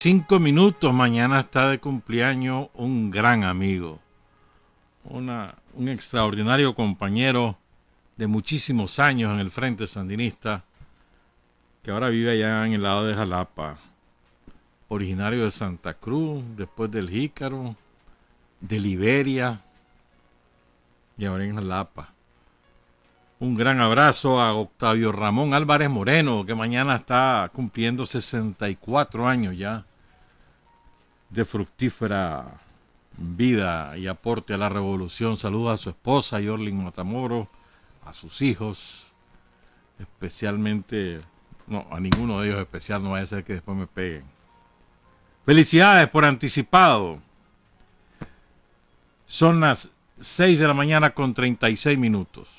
5 minutos, mañana está de cumpleaños un gran amigo, un extraordinario compañero de muchísimos años en el Frente Sandinista, que ahora vive allá en el lado de Jalapa, originario de Santa Cruz, después del Jícaro, de Liberia y ahora en Jalapa. Un gran abrazo a Octavio Ramón Álvarez Moreno, que mañana está cumpliendo 64 años ya de fructífera vida y aporte a la revolución. Saludos a su esposa, Yorlin Matamoro, a sus hijos, especialmente, no, a ninguno de ellos especial, no vaya a ser que después me peguen. Felicidades por anticipado. Son las 6 de la mañana con 36 minutos.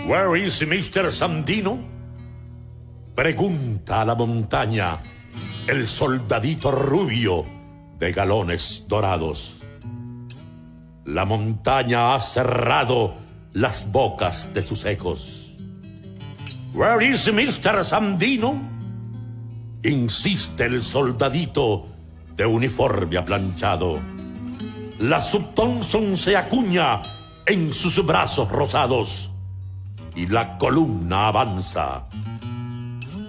Where is Mr. Sandino? Pregunta a la montaña el soldadito rubio de galones dorados. La montaña ha cerrado las bocas de sus ecos. Where is Mr. Sandino? Insiste el soldadito de uniforme aplanchado. La Sub Thompson se acuña en sus brazos rosados y la columna avanza.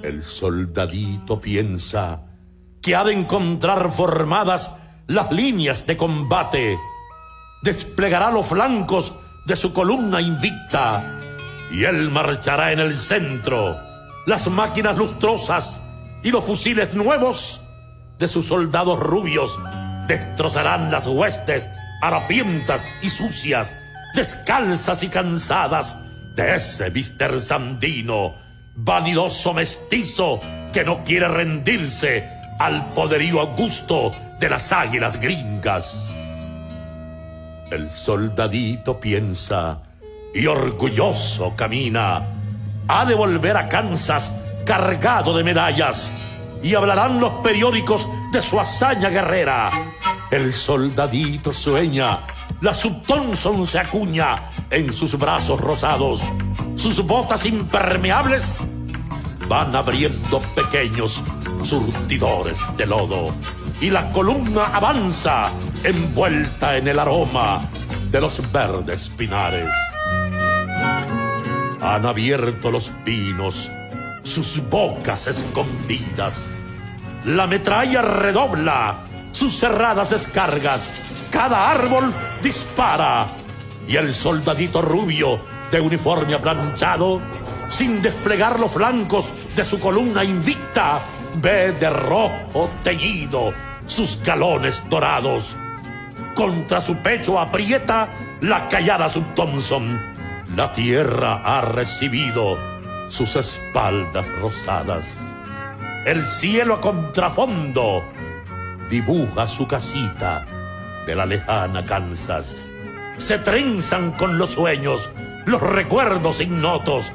El soldadito piensa que ha de encontrar formadas las líneas de combate. Desplegará los flancos de su columna invicta y él marchará en el centro. Las máquinas lustrosas y los fusiles nuevos de sus soldados rubios destrozarán las huestes harapientas y sucias, descalzas y cansadas de ese Mr. Sandino, vanidoso mestizo que no quiere rendirse al poderío augusto de las águilas gringas. El soldadito piensa y orgulloso camina. Ha de volver a Kansas cargado de medallas y hablarán los periódicos de su hazaña guerrera. El soldadito sueña, la Sub Thompson se acuña en sus brazos rosados. Sus botas impermeables van abriendo pequeños surtidores de lodo y la columna avanza envuelta en el aroma de los verdes pinares. Han abierto los pinos sus bocas escondidas. La metralla redobla sus cerradas descargas. Cada árbol dispara y el soldadito rubio de uniforme aplanchado, sin desplegar los flancos de su columna invicta, ve de rojo teñido sus galones dorados. Contra su pecho aprieta la callada Sub Thompson. La tierra ha recibido sus espaldas rosadas. El cielo a contrafondo dibuja su casita de la lejana Kansas. Se trenzan con los sueños los recuerdos ignotos,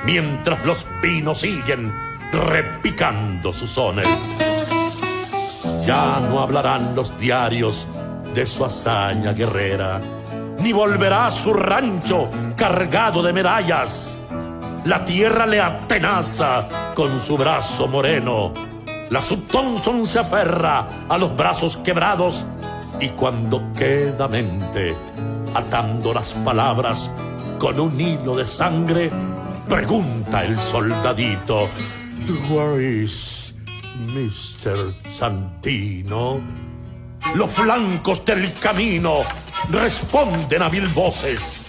mientras los pinos siguen repicando sus sones. Ya no hablarán los diarios de su hazaña guerrera, ni volverá a su rancho cargado de medallas. La tierra le atenaza con su brazo moreno. La Sub Thompson se aferra a los brazos quebrados y cuando queda mente atando las palabras con un hilo de sangre, pregunta el soldadito: Where is Mr. Sandino? Los flancos del camino responden a mil voces.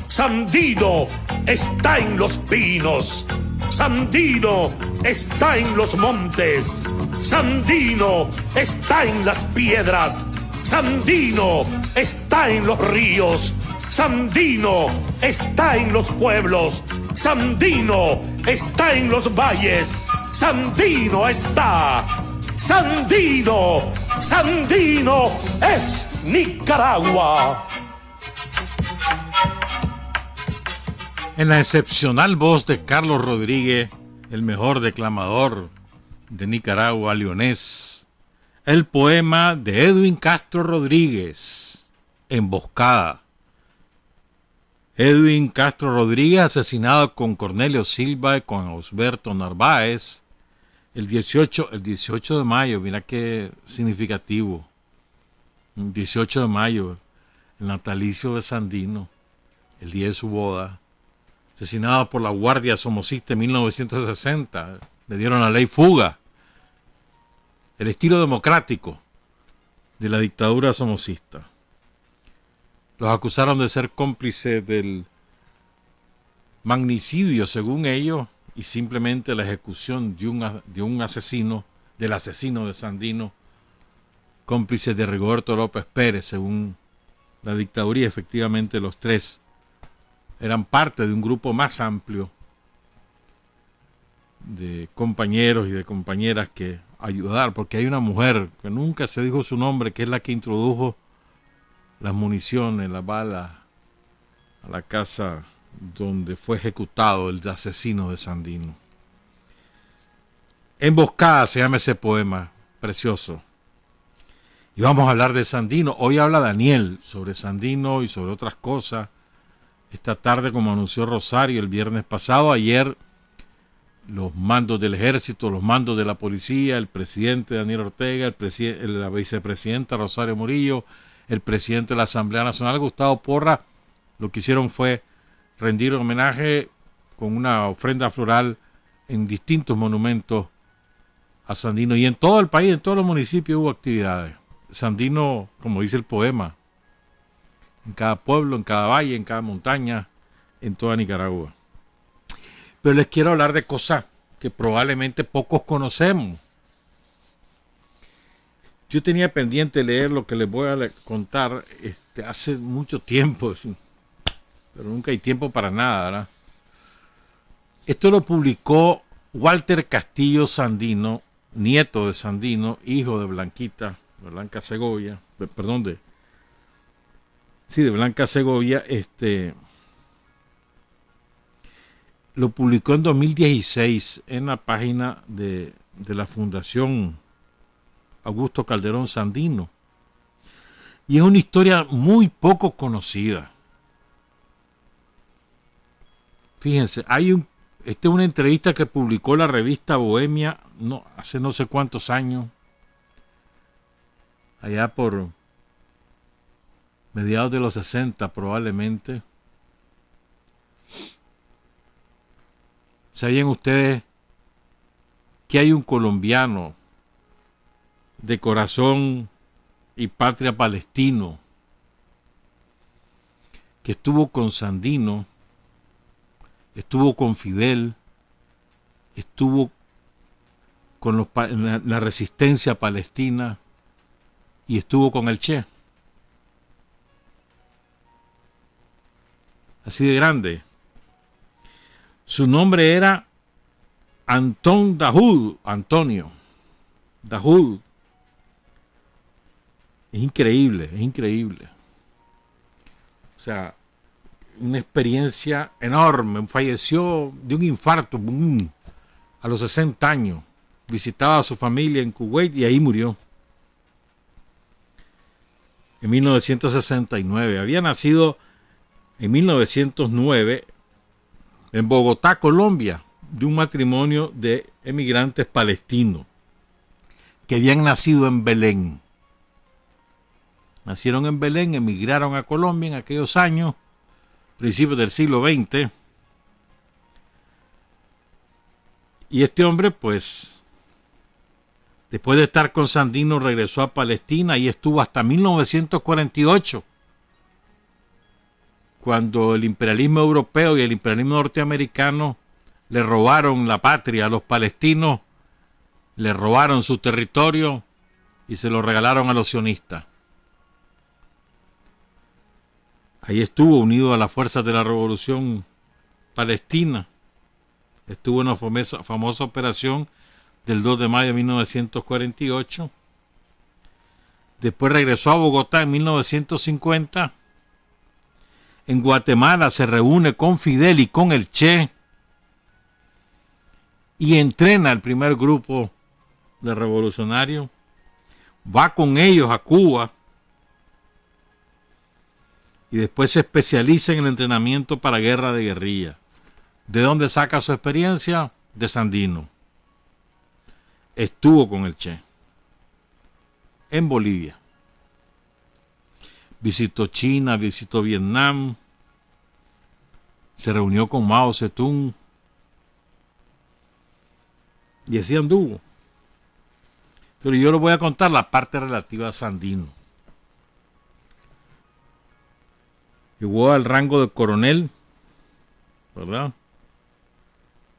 Sandino está en los pinos. Sandino está en los montes. Sandino está en las piedras. Sandino está en los ríos. Sandino está en los pueblos. Sandino está en los valles. Sandino está. Sandino. Sandino es Nicaragua. En la excepcional voz de Carlos Rodríguez, el mejor declamador de Nicaragua, leonés, el poema de Edwin Castro Rodríguez, Emboscada. Edwin Castro Rodríguez, asesinado con Cornelio Silva y con Osberto Narváez, el 18 de mayo, mira qué significativo. El 18 de mayo, el natalicio de Sandino, el día de su boda. Asesinado por la Guardia Somocista en 1960, le dieron la ley fuga. El estilo democrático de la dictadura somocista. Los acusaron de ser cómplices del magnicidio, según ellos, y simplemente la ejecución de un asesino, del asesino de Sandino, cómplices de Rigoberto López Pérez, según la dictadura. Y efectivamente los tres eran parte de un grupo más amplio de compañeros y de compañeras que ayudaron, porque hay una mujer que nunca se dijo su nombre, que es la que introdujo las municiones, las balas a la casa donde fue ejecutado el asesino de Sandino. Emboscada se llama ese poema, precioso. Y vamos a hablar de Sandino. Hoy habla Daniel sobre Sandino y sobre otras cosas. Esta tarde, como anunció Rosario el viernes pasado, ayer los mandos del ejército, los mandos de la policía, el presidente Daniel Ortega, la vicepresidenta Rosario Murillo, el presidente de la Asamblea Nacional, Gustavo Porras, lo que hicieron fue rendir homenaje con una ofrenda floral en distintos monumentos a Sandino. Y en todo el país, en todos los municipios hubo actividades. Sandino, como dice el poema, en cada pueblo, en cada valle, en cada montaña, en toda Nicaragua. Pero les quiero hablar de cosas que probablemente pocos conocemos. Yo tenía pendiente leer lo que les voy a contar hace mucho tiempo, pero nunca hay tiempo para nada, ¿verdad? Esto lo publicó Walter Castillo Sandino, nieto de Sandino, hijo de Blanquita, de Blanca Segovia, de Blanca Segovia. Lo publicó en 2016 en la página de la Fundación Augusto Calderón Sandino. Y es una historia muy poco conocida. Fíjense, esta es una entrevista que publicó la revista Bohemia hace no sé cuántos años, allá por mediados de los 60 probablemente. ¿Sabían ustedes que hay un colombiano de corazón y patria palestino que estuvo con Sandino, estuvo con Fidel, estuvo con la resistencia palestina y estuvo con el Che? Así de grande. Su nombre era Antonio Dahoud. Es increíble, es increíble. O sea, una experiencia enorme. Falleció de un infarto a los 60 años. Visitaba a su familia en Kuwait y ahí murió. En 1969. Había nacido en 1909 en Bogotá, Colombia, de un matrimonio de emigrantes palestinos que habían nacido en Belén. Nacieron en Belén, emigraron a Colombia en aquellos años, principios del siglo XX. Y este hombre, pues, después de estar con Sandino, regresó a Palestina y estuvo hasta 1948, cuando el imperialismo europeo y el imperialismo norteamericano le robaron la patria a los palestinos, le robaron su territorio y se lo regalaron a los sionistas. Ahí estuvo unido a las fuerzas de la Revolución Palestina. Estuvo en la famosa operación del 2 de mayo de 1948. Después regresó a Bogotá en 1950. En Guatemala se reúne con Fidel y con el Che y entrena el primer grupo de revolucionarios. Va con ellos a Cuba y después se especializa en el entrenamiento para guerra de guerrilla. ¿De dónde saca su experiencia? De Sandino. Estuvo con el Che en Bolivia. Visitó China, visitó Vietnam, se reunió con Mao Zedong y así anduvo. Pero yo les voy a contar la parte relativa a Sandino. Llegó al rango de coronel, ¿verdad?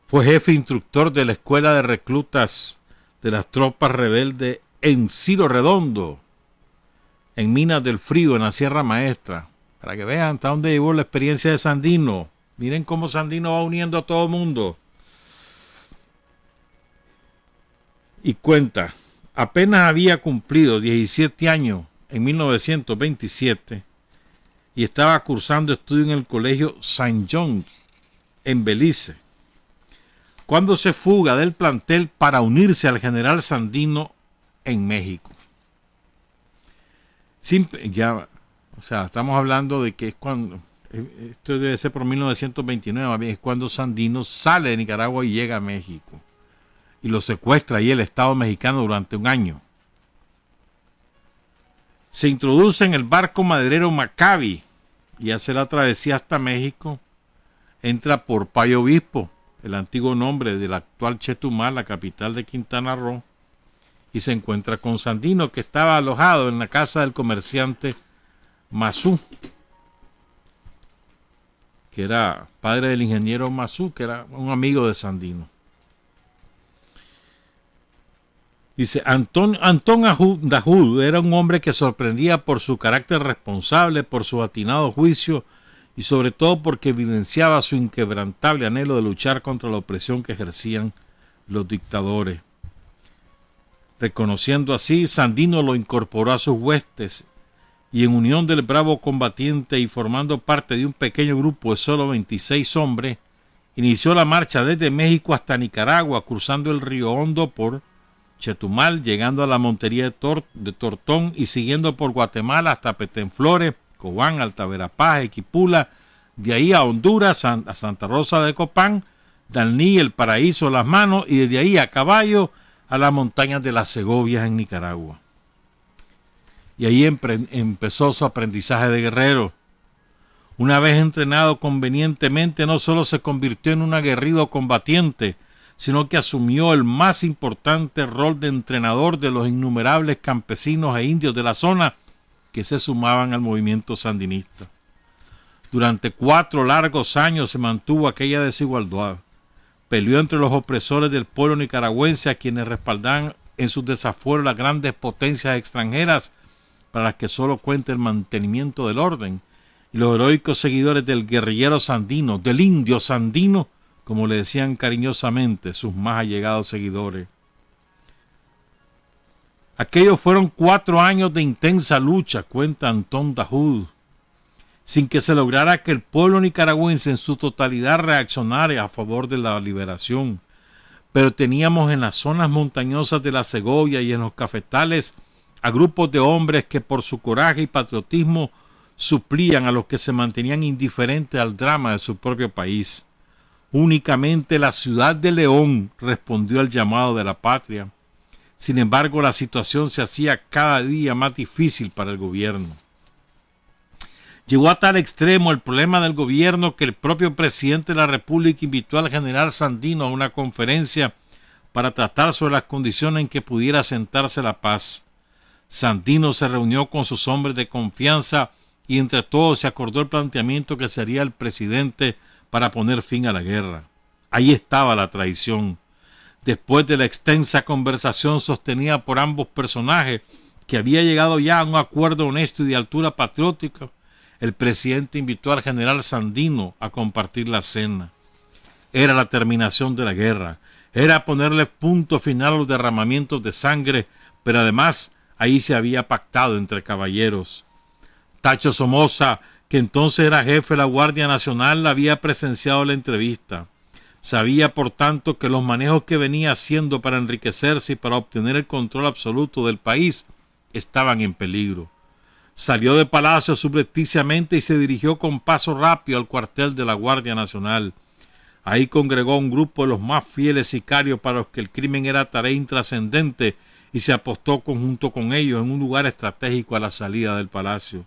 Fue jefe instructor de la escuela de reclutas de las tropas rebeldes en Ciro Redondo, en Minas del Frío, en la Sierra Maestra, para que vean hasta dónde llevó la experiencia de Sandino. Miren cómo Sandino va uniendo a todo el mundo. Y cuenta, apenas había cumplido 17 años en 1927 y estaba cursando estudio en el colegio Saint John en Belice, cuando se fuga del plantel para unirse al general Sandino en México. Estamos hablando de que es cuando, esto debe ser por 1929, es cuando Sandino sale de Nicaragua y llega a México. Y lo secuestra ahí el Estado mexicano durante un año. Se introduce en el barco maderero Maccabi y hace la travesía hasta México. Entra por Payo Obispo, el antiguo nombre del actual Chetumal, la capital de Quintana Roo, y se encuentra con Sandino, que estaba alojado en la casa del comerciante Mazú, que era padre del ingeniero Mazú, que era un amigo de Sandino. Dice, Antón Dahud era un hombre que sorprendía por su carácter responsable, por su atinado juicio y sobre todo porque evidenciaba su inquebrantable anhelo de luchar contra la opresión que ejercían los dictadores. Reconociendo así, Sandino lo incorporó a sus huestes y en unión del bravo combatiente y formando parte de un pequeño grupo de solo 26 hombres, inició la marcha desde México hasta Nicaragua, cruzando el río Hondo por Chetumal, llegando a la Montería de Tortón y siguiendo por Guatemala hasta Petenflores, Cobán, Alta Verapaz, Equipula, de ahí a Honduras, a Santa Rosa de Copán, Dalní, El Paraíso, Las Manos, y desde ahí a caballo a las montañas de las Segovias en Nicaragua. Y ahí empezó su aprendizaje de guerrero. Una vez entrenado convenientemente, no solo se convirtió en un aguerrido combatiente, sino que asumió el más importante rol de entrenador de los innumerables campesinos e indios de la zona que se sumaban al movimiento sandinista. Durante 4 largos años se mantuvo aquella desigualdad. Peleó entre los opresores del pueblo nicaragüense, a quienes respaldaban en sus desafueros las grandes potencias extranjeras para las que solo cuenta el mantenimiento del orden, y los heroicos seguidores del guerrillero sandino, del indio sandino, como le decían cariñosamente sus más allegados seguidores. Aquellos fueron 4 años de intensa lucha, cuenta Antón Dahud, sin que se lograra que el pueblo nicaragüense en su totalidad reaccionara a favor de la liberación. Pero teníamos en las zonas montañosas de la Segovia y en los cafetales a grupos de hombres que por su coraje y patriotismo suplían a los que se mantenían indiferentes al drama de su propio país. Únicamente la ciudad de León respondió al llamado de la patria. Sin embargo, la situación se hacía cada día más difícil para el gobierno. Llegó a tal extremo el problema del gobierno que el propio presidente de la República invitó al general Sandino a una conferencia para tratar sobre las condiciones en que pudiera sentarse la paz. Sandino se reunió con sus hombres de confianza y entre todos se acordó el planteamiento que sería el presidente para poner fin a la guerra. Ahí estaba la traición. Después de la extensa conversación sostenida por ambos personajes, que había llegado ya a un acuerdo honesto y de altura patriótica, el presidente invitó al general Sandino a compartir la cena. Era la terminación de la guerra, era ponerle punto final a los derramamientos de sangre, pero además ahí se había pactado entre caballeros. Tacho Somoza, que entonces era jefe de la Guardia Nacional, había presenciado la entrevista. Sabía, por tanto, que los manejos que venía haciendo para enriquecerse y para obtener el control absoluto del país estaban en peligro. salió de palacio subrepticiamente y se dirigió con paso rápido al cuartel de la Guardia Nacional. Ahí congregó un grupo de los más fieles sicarios para los que el crimen era tarea intrascendente y se apostó junto con ellos en un lugar estratégico a la salida del palacio.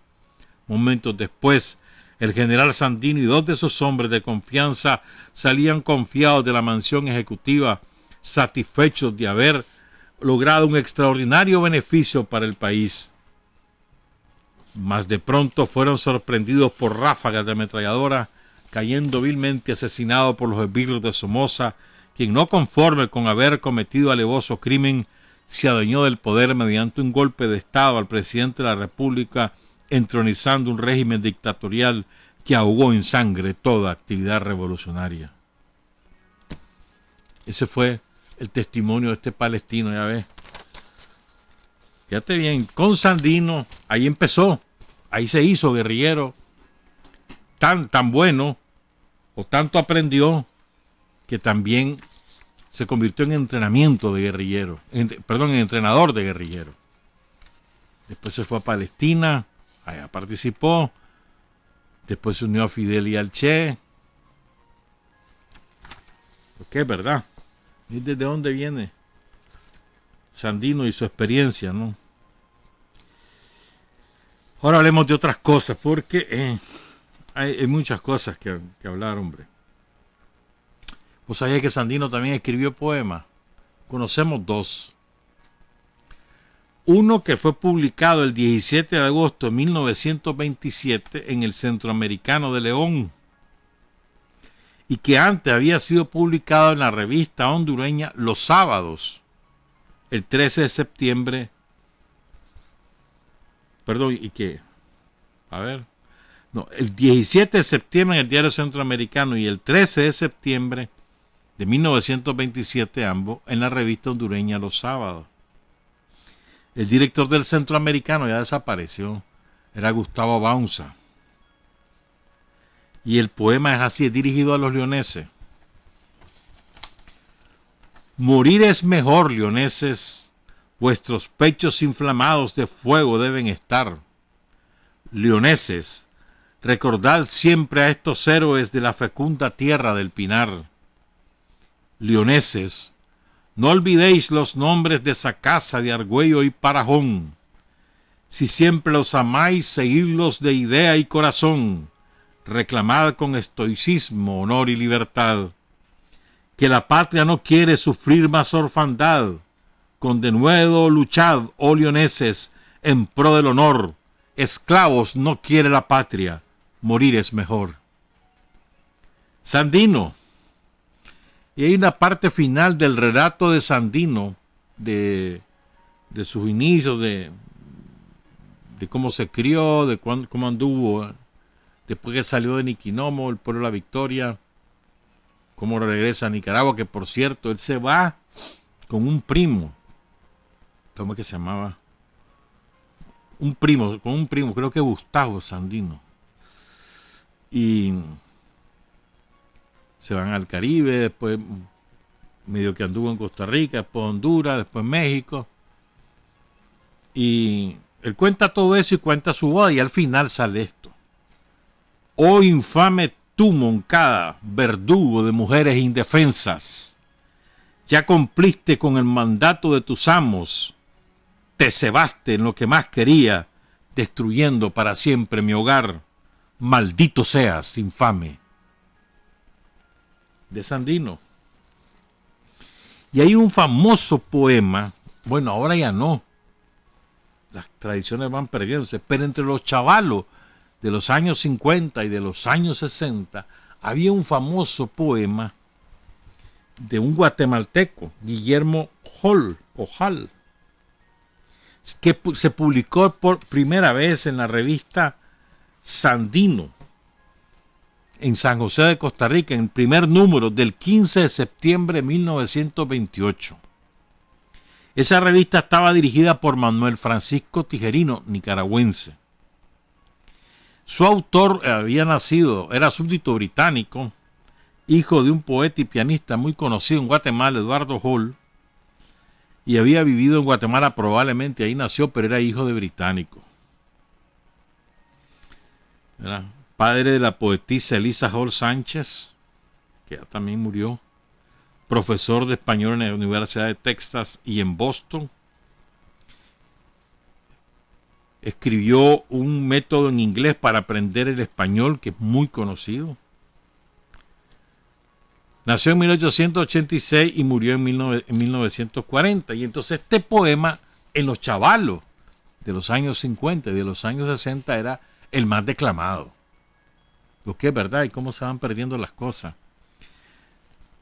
Momentos después, el general Sandino y 2 de sus hombres de confianza salían confiados de la mansión ejecutiva, satisfechos de haber logrado un extraordinario beneficio para el país. Mas de pronto fueron sorprendidos por ráfagas de ametralladora, cayendo vilmente asesinados por los esbirros de Somoza, quien, no conforme con haber cometido alevoso crimen, se adueñó del poder mediante un golpe de Estado al presidente de la República, entronizando un régimen dictatorial que ahogó en sangre toda actividad revolucionaria. Ese fue el testimonio de este palestino, ya ves. Fíjate bien, con Sandino, ahí empezó, ahí se hizo guerrillero, tan bueno, o tanto aprendió, que también se convirtió en entrenamiento de guerrillero, en entrenador de guerrillero. Después se fue a Palestina, allá participó, después se unió a Fidel y al Che. Porque es verdad, ¿y desde dónde viene Sandino y su experiencia, no? Ahora hablemos de otras cosas, porque hay muchas cosas que hablar, hombre. Pues sabía que Sandino también escribió poemas. Conocemos 2. Uno que fue publicado el 17 de agosto de 1927 en el Centroamericano de León, y que antes había sido publicado en la revista hondureña Los Sábados, el 13 de septiembre. El 17 de septiembre en el Diario Centroamericano y el 13 de septiembre de 1927, ambos en la revista hondureña Los Sábados. El director del Centroamericano ya desapareció, era Gustavo Baunza. Y el poema es así, es dirigido a los leoneses. Morir es mejor, leoneses, vuestros pechos inflamados de fuego deben estar. Leoneses, recordad siempre a estos héroes de la fecunda tierra del Pinar. Leoneses, no olvidéis los nombres de Sacasa, de Argüello y Parajón. Si siempre los amáis, seguidlos de idea y corazón. Reclamad con estoicismo, honor y libertad. Que la patria no quiere sufrir más orfandad. Con denuedo luchad, oh leoneses, en pro del honor. Esclavos no quiere la patria, morir es mejor. Sandino. Y hay una parte final del relato de Sandino, de sus inicios, de cómo se crió, de cómo anduvo, después que salió de Niquinomo, el pueblo de la Victoria, cómo regresa a Nicaragua, que por cierto, él se va con un primo. ¿Cómo es que se llamaba? Con un primo, creo que Gustavo Sandino. Y se van al Caribe, después medio que anduvo en Costa Rica, después Honduras, después México. Y él cuenta todo eso y cuenta su boda, y al final sale esto. Oh infame tú, Moncada, verdugo de mujeres indefensas, ya cumpliste con el mandato de tus amos, te cebaste en lo que más quería, destruyendo para siempre mi hogar. Maldito seas, infame. De Sandino. Y hay un famoso poema, bueno, ahora ya no, las tradiciones van perdiéndose, pero entre los chavalos de los años 50 y de los años 60 había un famoso poema de un guatemalteco, Guillermo Ojal, que se publicó por primera vez en la revista Sandino, en San José de Costa Rica, en el primer número del 15 de septiembre de 1928. Esa revista estaba dirigida por Manuel Francisco Tijerino, nicaragüense. Su autor era súbdito británico, hijo de un poeta y pianista muy conocido en Guatemala, Eduardo Hall, y había vivido en Guatemala, probablemente ahí nació, pero era hijo de británico. ¿verdad? Padre de la poetisa Elisa Hall Sánchez, que ya también murió, profesor de español en la Universidad de Texas y en Boston. Escribió un método en inglés para aprender el español que es muy conocido. Nació en 1886 y murió en 1940. Y entonces este poema en los chavalos de los años 50 y de los años 60 era el más declamado. Lo que es verdad y cómo se van perdiendo las cosas.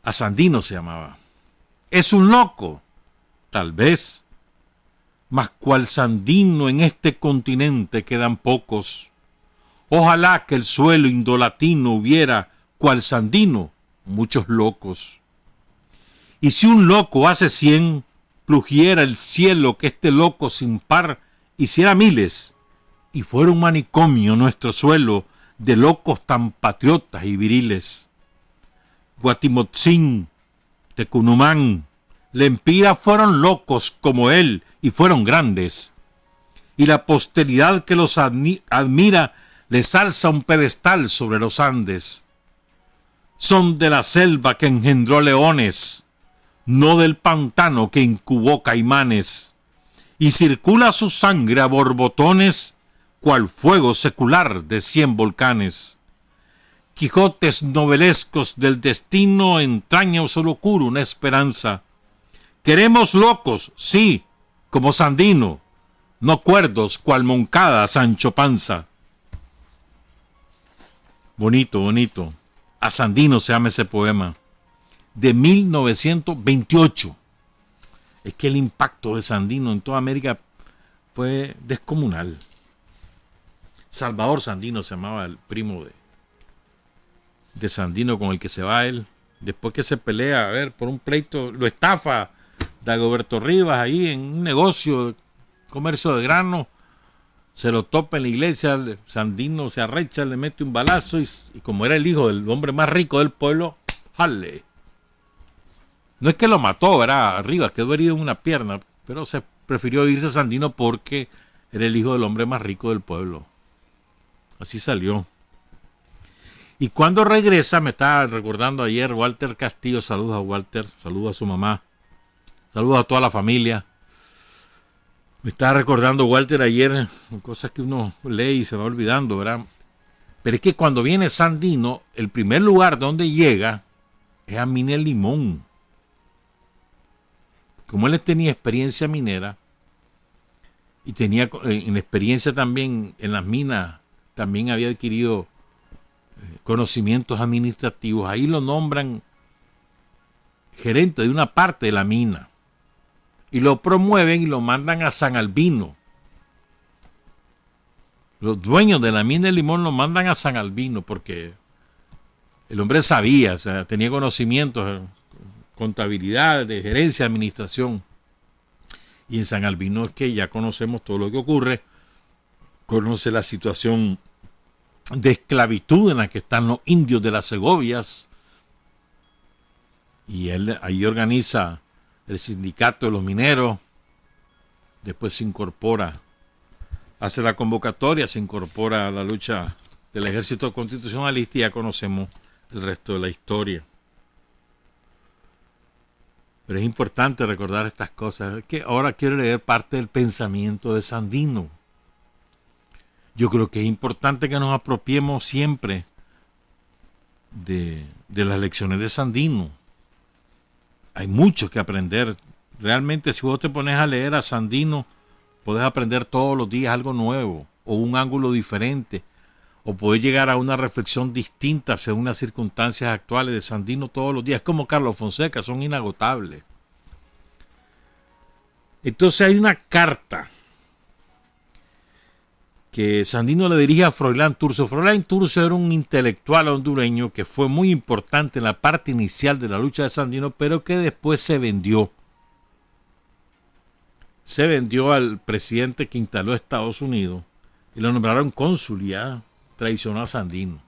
A Sandino se llamaba. ¿Es un loco? Tal vez. Mas cual Sandino en este continente quedan pocos. Ojalá que el suelo indolatino hubiera, cual Sandino, muchos locos. Y si un loco hace 100, plugiera el cielo que este loco sin par hiciera miles, y fuera un manicomio nuestro suelo de locos tan patriotas y viriles. Guatimotzin, Tecunumán, Lempira fueron locos como él y fueron grandes. Y la posteridad que los admira les alza un pedestal sobre los Andes. Son de la selva que engendró leones, no del pantano que incubó caimanes. Y circula su sangre a borbotones, cual fuego secular de 100 volcanes. Quijotes novelescos del destino entraña su locura una esperanza. Queremos locos, sí, como Sandino, no cuerdos cual Moncada Sancho Panza. Bonito, bonito. A Sandino se llama ese poema. De 1928. Es que el impacto de Sandino en toda América fue descomunal. Salvador Sandino se llamaba el primo de Sandino con el que se va él. Después que se pelea, a ver, por un pleito, lo estafa Dagoberto Rivas ahí en un negocio de comercio de grano. Se lo topa en la iglesia, Sandino se arrecha, le mete un balazo y como era el hijo del hombre más rico del pueblo, ¡jale! No es que lo mató, era Rivas, quedó herido en una pierna, pero se prefirió irse a Sandino porque era el hijo del hombre más rico del pueblo. Así salió. Y cuando regresa, me estaba recordando ayer Walter Castillo, saludos a Walter, saludos a su mamá, saludos a toda la familia. Me estaba recordando Walter ayer, cosas que uno lee y se va olvidando, ¿verdad? Pero es que cuando viene Sandino, el primer lugar donde llega es a Mina El Limón. Como él tenía experiencia minera y tenía en experiencia también en las minas, también había adquirido conocimientos administrativos, ahí lo nombran gerente de una parte de la mina. Y lo promueven y lo mandan a San Albino. Los dueños de la mina de Limón lo mandan a San Albino porque el hombre sabía, o sea, tenía conocimientos, contabilidad, de gerencia, administración. Y en San Albino es que ya conocemos todo lo que ocurre. Conoce la situación de esclavitud en la que están los indios de las Segovias. Y él ahí organiza el sindicato de los mineros, después se incorpora, hace la convocatoria, se incorpora a la lucha del ejército constitucionalista y ya conocemos el resto de la historia. Pero es importante recordar estas cosas. Es que ahora quiero leer parte del pensamiento de Sandino. Yo creo que es importante que nos apropiemos siempre de las lecciones de Sandino. Hay mucho que aprender. Realmente, si vos te pones a leer a Sandino, podés aprender todos los días algo nuevo o un ángulo diferente, o podés llegar a una reflexión distinta según las circunstancias actuales de Sandino todos los días. Es como Carlos Fonseca, son inagotables. Entonces hay una carta que Sandino le dirige a Froilán Turzo. Froilán Turzo era un intelectual hondureño que fue muy importante en la parte inicial de la lucha de Sandino, pero que después se vendió. Se vendió al presidente que instaló Estados Unidos y lo nombraron cónsul y ya traicionó a Sandino.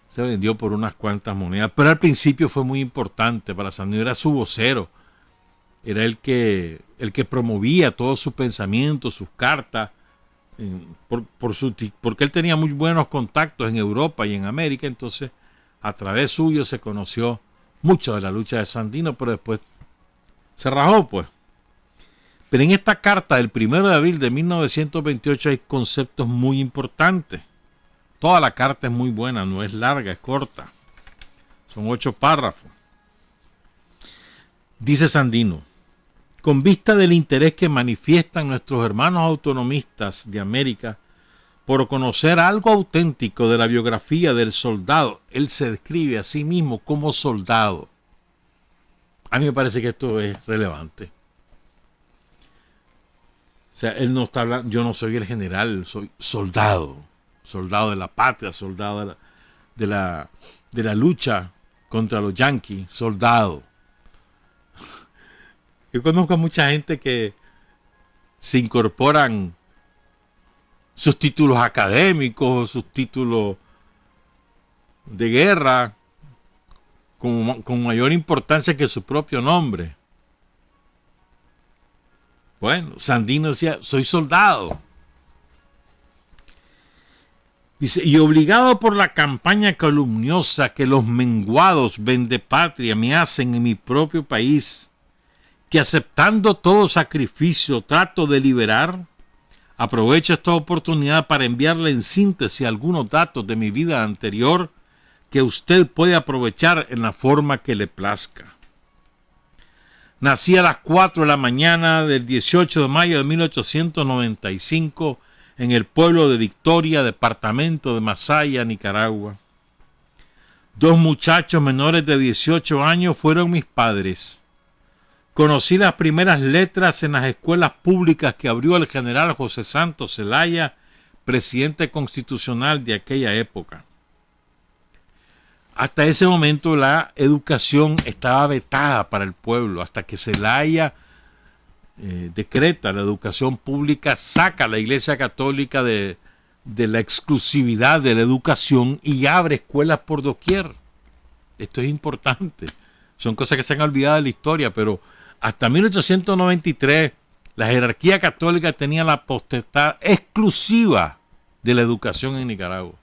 Se vendió por unas cuantas monedas, pero al principio fue muy importante para Sandino, era su vocero, era el que promovía todos sus pensamientos, sus cartas, porque él tenía muy buenos contactos en Europa y en América, entonces a través suyo se conoció mucho de la lucha de Sandino, pero después se rajó, pues. Pero en esta carta del 1 de abril de 1928 hay conceptos muy importantes. Toda la carta es muy buena, no es larga, es corta. Son 8 párrafos. Dice Sandino: con vista del interés que manifiestan nuestros hermanos autonomistas de América por conocer algo auténtico de la biografía del soldado, él se describe a sí mismo como soldado. A mí me parece que esto es relevante. O sea, él no está hablando, yo no soy el general, soy soldado, soldado de la patria, soldado de la lucha contra los yanquis, soldado. Yo conozco a mucha gente que se incorporan sus títulos académicos, sus títulos de guerra, con mayor importancia que su propio nombre. Bueno, Sandino decía, soy soldado. Dice, y obligado por la campaña calumniosa que los menguados vendepatria me hacen en mi propio país, que aceptando todo sacrificio trato de liberar, aprovecho esta oportunidad para enviarle en síntesis algunos datos de mi vida anterior que usted puede aprovechar en la forma que le plazca. Nací a las 4 de la mañana del 18 de mayo de 1895 en el pueblo de Victoria, departamento de Masaya, Nicaragua. 2 muchachos menores de 18 años fueron mis padres. Conocí las primeras letras en las escuelas públicas que abrió el general José Santos Zelaya, presidente constitucional de aquella época. Hasta ese momento la educación estaba vetada para el pueblo, hasta que Zelaya decreta la educación pública, saca a la Iglesia Católica de la exclusividad de la educación y abre escuelas por doquier. Esto es importante. Son cosas que se han olvidado de la historia, pero hasta 1893 la jerarquía católica tenía la potestad exclusiva de la educación en Nicaragua.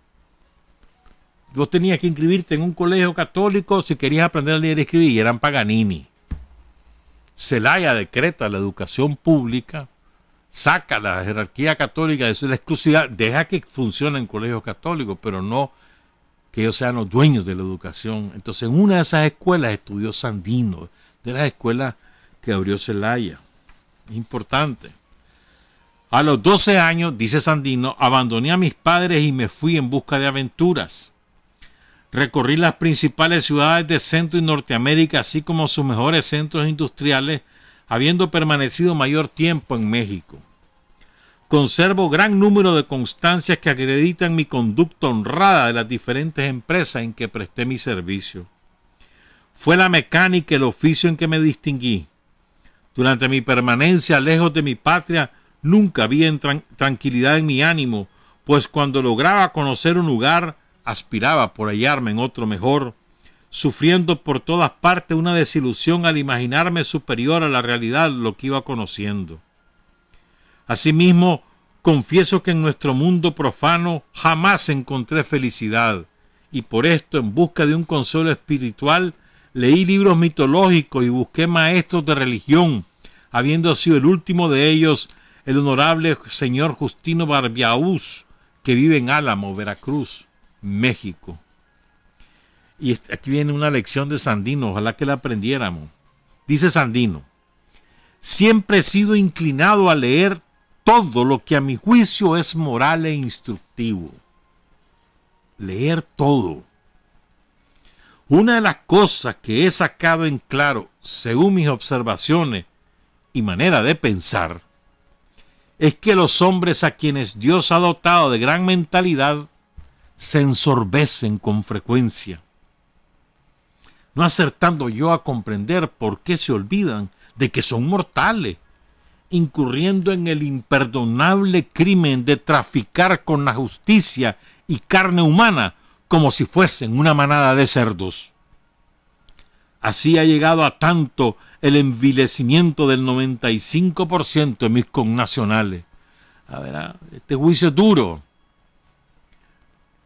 Vos tenías que inscribirte en un colegio católico si querías aprender a leer y escribir, y eran Paganini. Zelaya decreta la educación pública, saca la jerarquía católica de la exclusividad, deja que funcionen colegios católicos, pero no que ellos sean los dueños de la educación. Entonces, en una de esas escuelas estudió Sandino, de las escuelas que abrió Zelaya. Importante. A los 12 años, dice Sandino, abandoné a mis padres y me fui en busca de aventuras. Recorrí las principales ciudades de Centro y Norteamérica, así como sus mejores centros industriales, habiendo permanecido mayor tiempo en México. Conservo gran número de constancias que acreditan mi conducta honrada de las diferentes empresas en que presté mi servicio. Fue la mecánica el oficio en que me distinguí. Durante mi permanencia lejos de mi patria, nunca había tranquilidad en mi ánimo, pues cuando lograba conocer un lugar, aspiraba por hallarme en otro mejor, sufriendo por todas partes una desilusión al imaginarme superior a la realidad lo que iba conociendo. Asimismo, confieso que en nuestro mundo profano jamás encontré felicidad, y por esto, en busca de un consuelo espiritual, leí libros mitológicos y busqué maestros de religión, habiendo sido el último de ellos el honorable señor Justino Barbiaúz, que vive en Álamo, Veracruz, México. Y aquí viene una lección de Sandino, ojalá que la aprendiéramos. Dice Sandino: siempre he sido inclinado a leer todo lo que a mi juicio es moral e instructivo. Leer todo. Una de las cosas que he sacado en claro, según mis observaciones y manera de pensar, es que los hombres a quienes Dios ha dotado de gran mentalidad se ensorbecen con frecuencia, no acertando yo a comprender por qué se olvidan de que son mortales, incurriendo en el imperdonable crimen de traficar con la justicia y carne humana como si fuesen una manada de cerdos. Así ha llegado a tanto el envilecimiento del 95% de mis connacionales, A ver, este juicio es duro.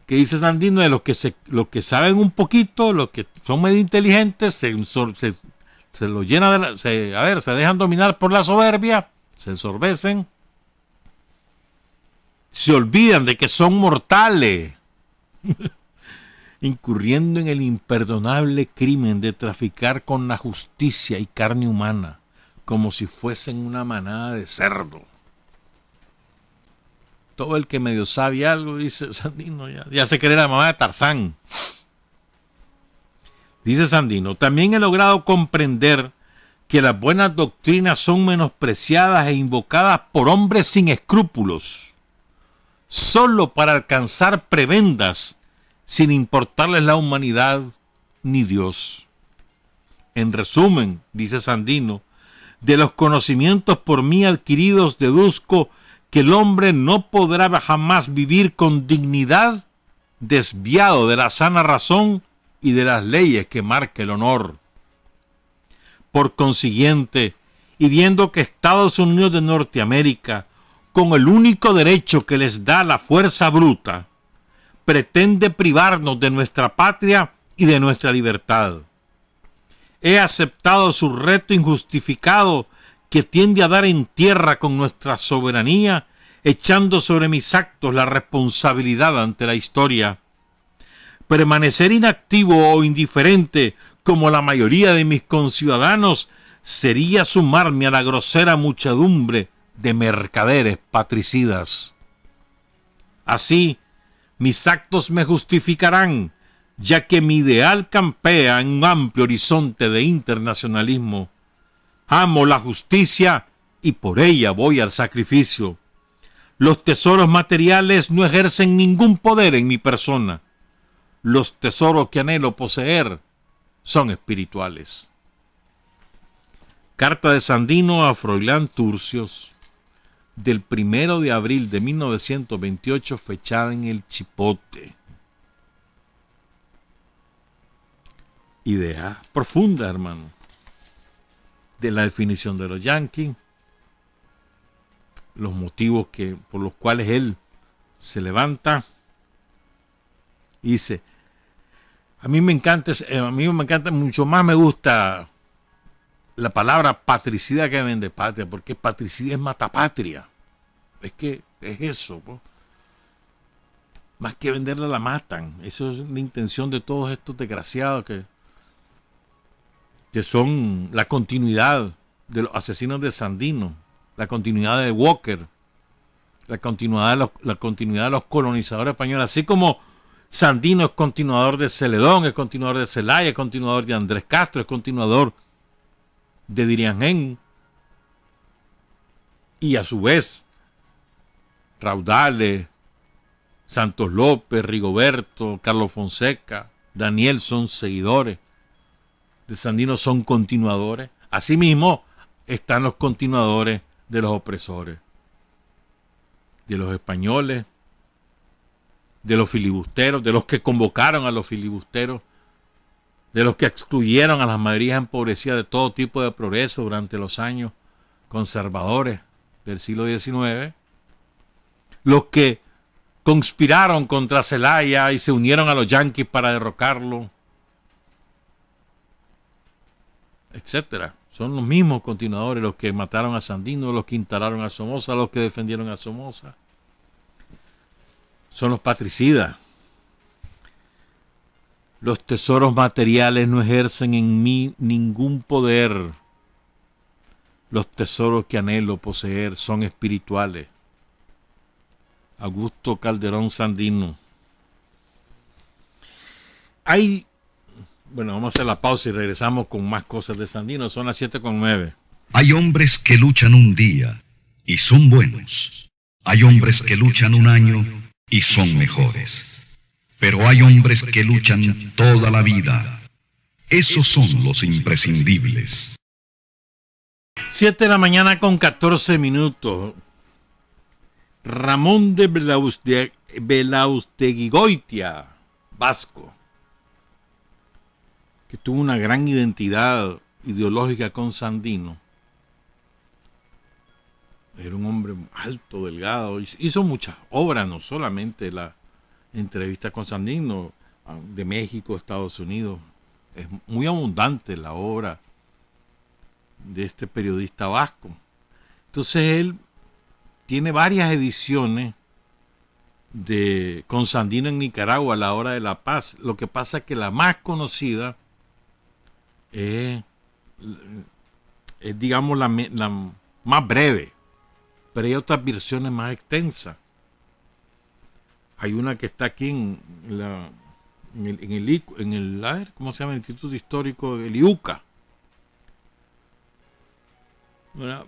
Que dice Sandino de los que saben un poquito, los que son medio inteligentes, se lo llena se dejan dominar por la soberbia, se ensorbecen, se olvidan de que son mortales, incurriendo en el imperdonable crimen de traficar con la justicia y carne humana, como si fuesen una manada de cerdo. Todo el que medio sabe algo, dice Sandino, ya se cree la mamá de Tarzán. Dice Sandino, también he logrado comprender que las buenas doctrinas son menospreciadas e invocadas por hombres sin escrúpulos, solo para alcanzar prebendas, sin importarles la humanidad ni Dios. En resumen, dice Sandino, de los conocimientos por mí adquiridos deduzco que el hombre no podrá jamás vivir con dignidad desviado de la sana razón y de las leyes que marca el honor. Por consiguiente, y viendo que Estados Unidos de Norteamérica, con el único derecho que les da la fuerza bruta, pretende privarnos de nuestra patria y de nuestra libertad, he aceptado su reto injustificado que tiende a dar en tierra con nuestra soberanía, echando sobre mis actos la responsabilidad ante la historia. Permanecer inactivo o indiferente, como la mayoría de mis conciudadanos, sería sumarme a la grosera muchedumbre de mercaderes patricidas. Así, mis actos me justificarán, ya que mi ideal campea en un amplio horizonte de internacionalismo. Amo la justicia y por ella voy al sacrificio. Los tesoros materiales no ejercen ningún poder en mi persona. Los tesoros que anhelo poseer son espirituales. Carta de Sandino a Froilán Turcios, del 1 de abril de 1928, fechada en el Chipote. Idea profunda, hermano, de la definición de los yanquis, los motivos por los cuales él se levanta y dice, a mí me encanta, mucho más me gusta la palabra patricida que vende patria, porque patricida es matapatria. Es que es eso, pues. Más que venderla la matan. Eso es la intención de todos estos desgraciados que son la continuidad de los asesinos de Sandino, la continuidad de Walker, la continuidad de los colonizadores españoles, así como Sandino es continuador de Celedón, es continuador de Zelaya, es continuador de Andrés Castro, es continuador de Diriangén, y a su vez Raudales, Santos López, Rigoberto, Carlos Fonseca, Daniel son seguidores de Sandino, son continuadores. Asimismo están los continuadores de los opresores, de los españoles, de los filibusteros, de los que convocaron a los filibusteros, de los que excluyeron a las mayorías empobrecidas de todo tipo de progreso durante los años conservadores del siglo XIX, los que conspiraron contra Zelaya y se unieron a los yanquis para derrocarlo, etcétera. Son los mismos continuadores, los que mataron a Sandino, los que instalaron a Somoza, los que defendieron a Somoza. Son los patricidas. Los tesoros materiales no ejercen en mí ningún poder. Los tesoros que anhelo poseer son espirituales. Augusto Calderón Sandino. Bueno, vamos a hacer la pausa y regresamos con más cosas de Sandino. Son las 7:09. Hay hombres que luchan un día y son buenos. Hay hombres que luchan un año y son mejores. Pero hay hombres que luchan toda la vida. Esos son los imprescindibles. 7 de la mañana con 14 minutos. Ramón de Belausteguigoitia, vasco, que tuvo una gran identidad ideológica con Sandino, Era un hombre alto, delgado. Hizo muchas obras, no solamente la entrevista con Sandino, de México, Estados Unidos. Es muy abundante la obra de este periodista vasco. Entonces él tiene varias ediciones con Sandino en Nicaragua a la hora de la paz. Lo que pasa es que la más conocida es digamos, la más breve, pero hay otras versiones más extensas. Hay una que está aquí ¿cómo se llama? El Instituto Histórico del IUCA. ¿Verdad?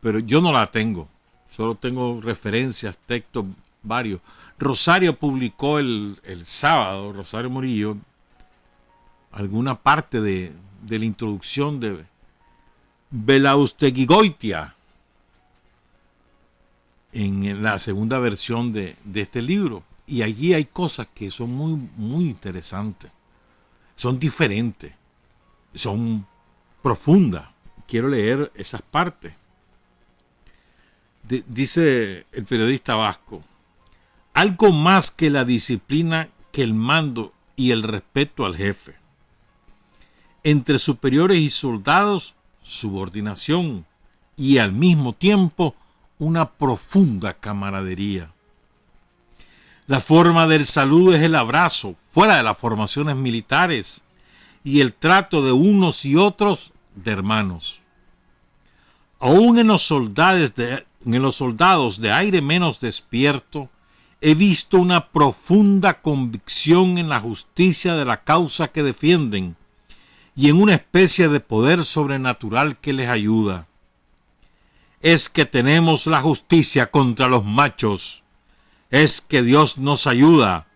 Pero yo no la tengo, solo tengo referencias, textos varios. Rosario publicó el sábado, Rosario Murillo, alguna parte de la introducción de Belaustegui-Goitia en la segunda versión de este libro. Y allí hay cosas que son muy, muy interesantes. Son diferentes. Son profundas. Quiero leer esas partes. Dice el periodista vasco: algo más que la disciplina, que el mando y el respeto al jefe. Entre superiores y soldados, subordinación y al mismo tiempo una profunda camaradería. La forma del saludo es el abrazo, fuera de las formaciones militares, y el trato de unos y otros de hermanos. Aún en los soldados de aire menos despierto, he visto una profunda convicción en la justicia de la causa que defienden y en una especie de poder sobrenatural que les ayuda. Es que tenemos la justicia contra los machos. Es que Dios nos ayuda.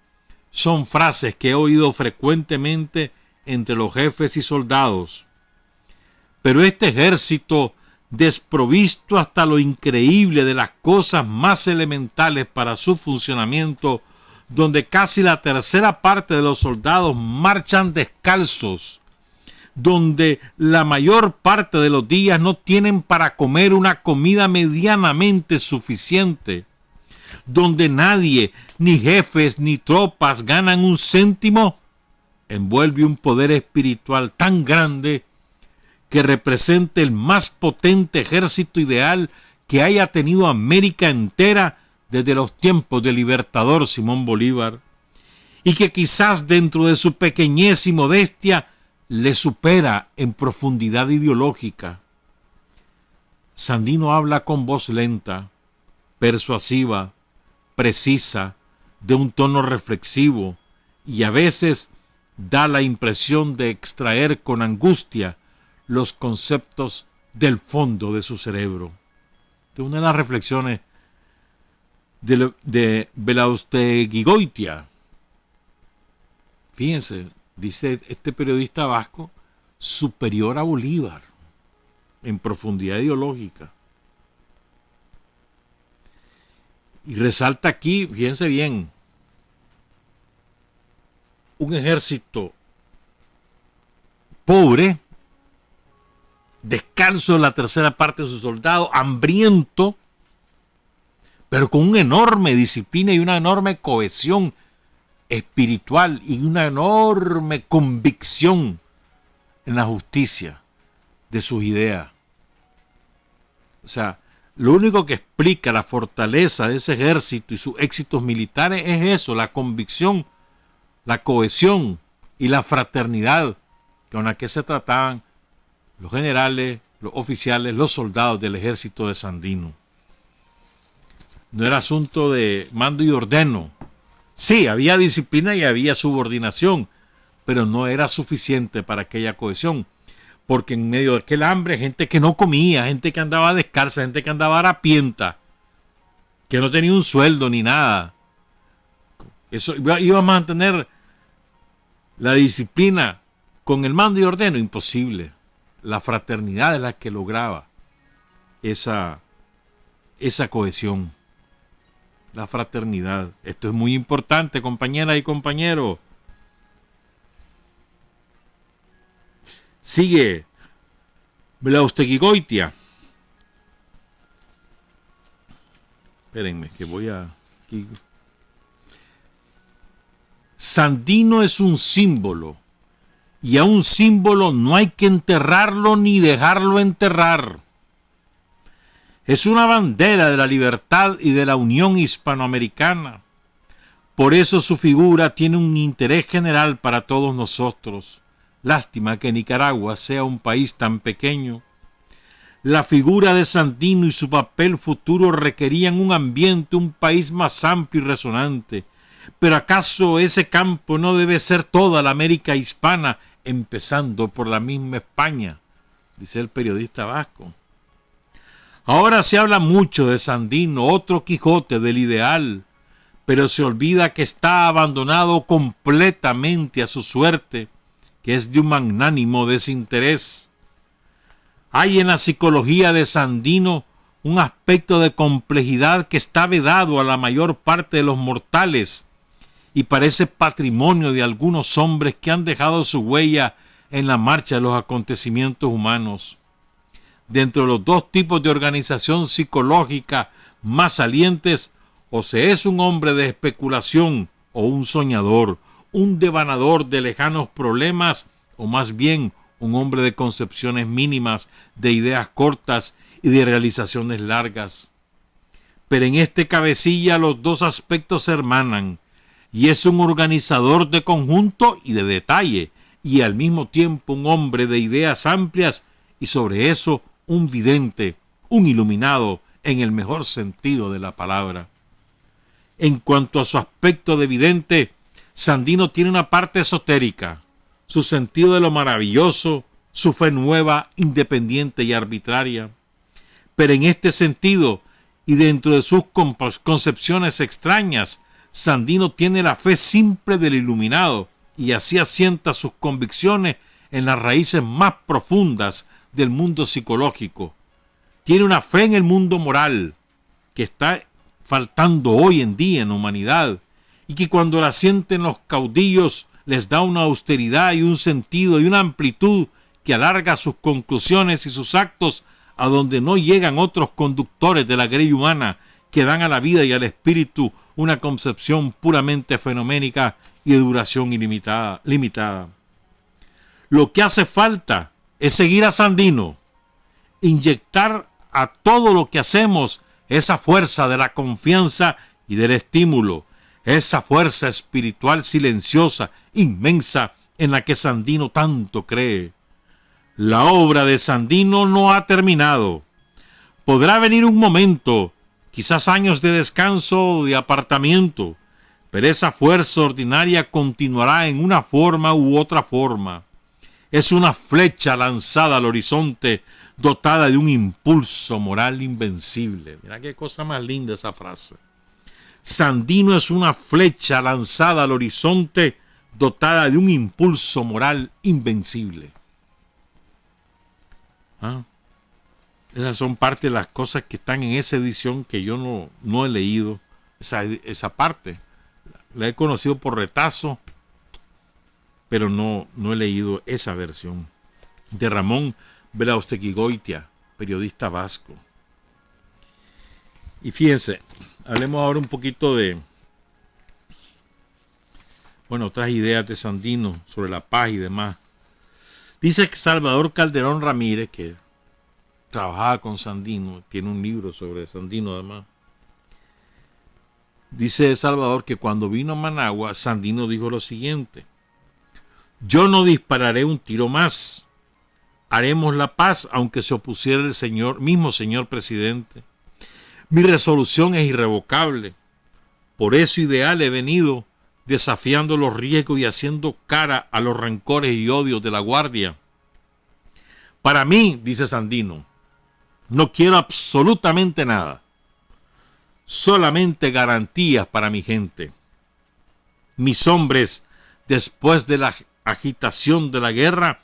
Son frases que he oído frecuentemente entre los jefes y soldados. Pero este ejército, desprovisto hasta lo increíble de las cosas más elementales para su funcionamiento, donde casi la tercera parte de los soldados marchan descalzos, donde la mayor parte de los días no tienen para comer una comida medianamente suficiente, donde nadie, ni jefes ni tropas, ganan un céntimo, envuelve un poder espiritual tan grande que represente el más potente ejército ideal que haya tenido América entera desde los tiempos del libertador Simón Bolívar, y que quizás dentro de su pequeñez y modestia le supera en profundidad ideológica. Sandino habla con voz lenta, persuasiva, precisa, de un tono reflexivo, y a veces da la impresión de extraer con angustia los conceptos del fondo de su cerebro. De una de las reflexiones de Belaustegui-Goitia. Fíjense, dice este periodista vasco, superior a Bolívar en profundidad ideológica. Y resalta aquí, fíjense bien, un ejército pobre, descalzo de la tercera parte de sus soldados, hambriento, pero con una enorme disciplina y una enorme cohesión espiritual y una enorme convicción en la justicia de sus ideas. O sea, lo único que explica la fortaleza de ese ejército y sus éxitos militares es eso, la convicción, la cohesión y la fraternidad con la que se trataban los generales, los oficiales, los soldados del ejército de Sandino. No era asunto de mando y ordeno. Sí, había disciplina y había subordinación, pero no era suficiente para aquella cohesión, porque en medio de aquel hambre, gente que no comía, gente que andaba descalza, gente que andaba harapienta, que no tenía un sueldo ni nada. Eso iba a mantener la disciplina con el mando y ordeno, imposible. La fraternidad es la que lograba esa cohesión. La fraternidad. Esto es muy importante, compañeras y compañeros. Sigue Belaustegui-Goitia. Espérenme, que voy a... Aquí. Sandino es un símbolo, y a un símbolo no hay que enterrarlo ni dejarlo enterrar. Es una bandera de la libertad y de la unión hispanoamericana. Por eso su figura tiene un interés general para todos nosotros. Lástima que Nicaragua sea un país tan pequeño. La figura de Sandino y su papel futuro requerían un ambiente, un país más amplio y resonante. Pero ¿acaso ese campo no debe ser toda la América hispana, empezando por la misma España? Dice el periodista vasco. Ahora se habla mucho de Sandino, otro Quijote del ideal, pero se olvida que está abandonado completamente a su suerte, que es de un magnánimo desinterés. Hay en la psicología de Sandino un aspecto de complejidad que está vedado a la mayor parte de los mortales y parece patrimonio de algunos hombres que han dejado su huella en la marcha de los acontecimientos humanos. Dentro de los dos tipos de organización psicológica más salientes, o se es un hombre de especulación o un soñador, un devanador de lejanos problemas, o más bien un hombre de concepciones mínimas, de ideas cortas y de realizaciones largas. Pero en este cabecilla los dos aspectos se hermanan, y es un organizador de conjunto y de detalle, y al mismo tiempo un hombre de ideas amplias, y sobre eso un vidente, un iluminado, en el mejor sentido de la palabra. En cuanto a su aspecto de vidente, Sandino tiene una parte esotérica, su sentido de lo maravilloso, su fe nueva, independiente y arbitraria. Pero en este sentido, y dentro de sus concepciones extrañas, Sandino tiene la fe simple del iluminado, y así asienta sus convicciones en las raíces más profundas del mundo psicológico. Tiene una fe en el mundo moral, que está faltando hoy en día en la humanidad, y que cuando la sienten los caudillos les da una austeridad y un sentido y una amplitud que alarga sus conclusiones y sus actos a donde no llegan otros conductores de la grey humana, que dan a la vida y al espíritu una concepción puramente fenoménica y de duración limitada. Lo que hace falta es seguir a Sandino, inyectar a todo lo que hacemos esa fuerza de la confianza y del estímulo, esa fuerza espiritual silenciosa, inmensa, en la que Sandino tanto cree. La obra de Sandino no ha terminado. Podrá venir un momento, quizás años de descanso o de apartamiento, pero esa fuerza ordinaria continuará en una forma u otra forma. Es una flecha lanzada al horizonte, dotada de un impulso moral invencible. Mira qué cosa más linda esa frase. Sandino es una flecha lanzada al horizonte, dotada de un impulso moral invencible. Esas son parte de las cosas que están en esa edición que yo no he leído. Esa parte la he conocido por retazo, pero no he leído esa versión de Ramón Belausteguigoitia, periodista vasco. Y fíjense, hablemos ahora un poquito de otras ideas de Sandino sobre la paz y demás. Dice que Salvador Calderón Ramírez, que trabajaba con Sandino, tiene un libro sobre Sandino además. Dice Salvador que cuando vino a Managua, Sandino dijo lo siguiente: yo no dispararé un tiro más. Haremos la paz aunque se opusiera el mismo señor presidente. Mi resolución es irrevocable. Por eso ideal he venido desafiando los riesgos y haciendo cara a los rencores y odios de la guardia. Para mí, dice Sandino, no quiero absolutamente nada. Solamente garantías para mi gente. Mis hombres, después de la agitación de la guerra,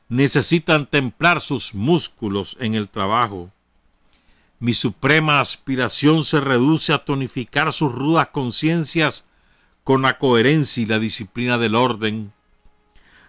necesitan templar sus músculos en el trabajo. Mi suprema aspiración se reduce a tonificar sus rudas conciencias con la coherencia y la disciplina del orden.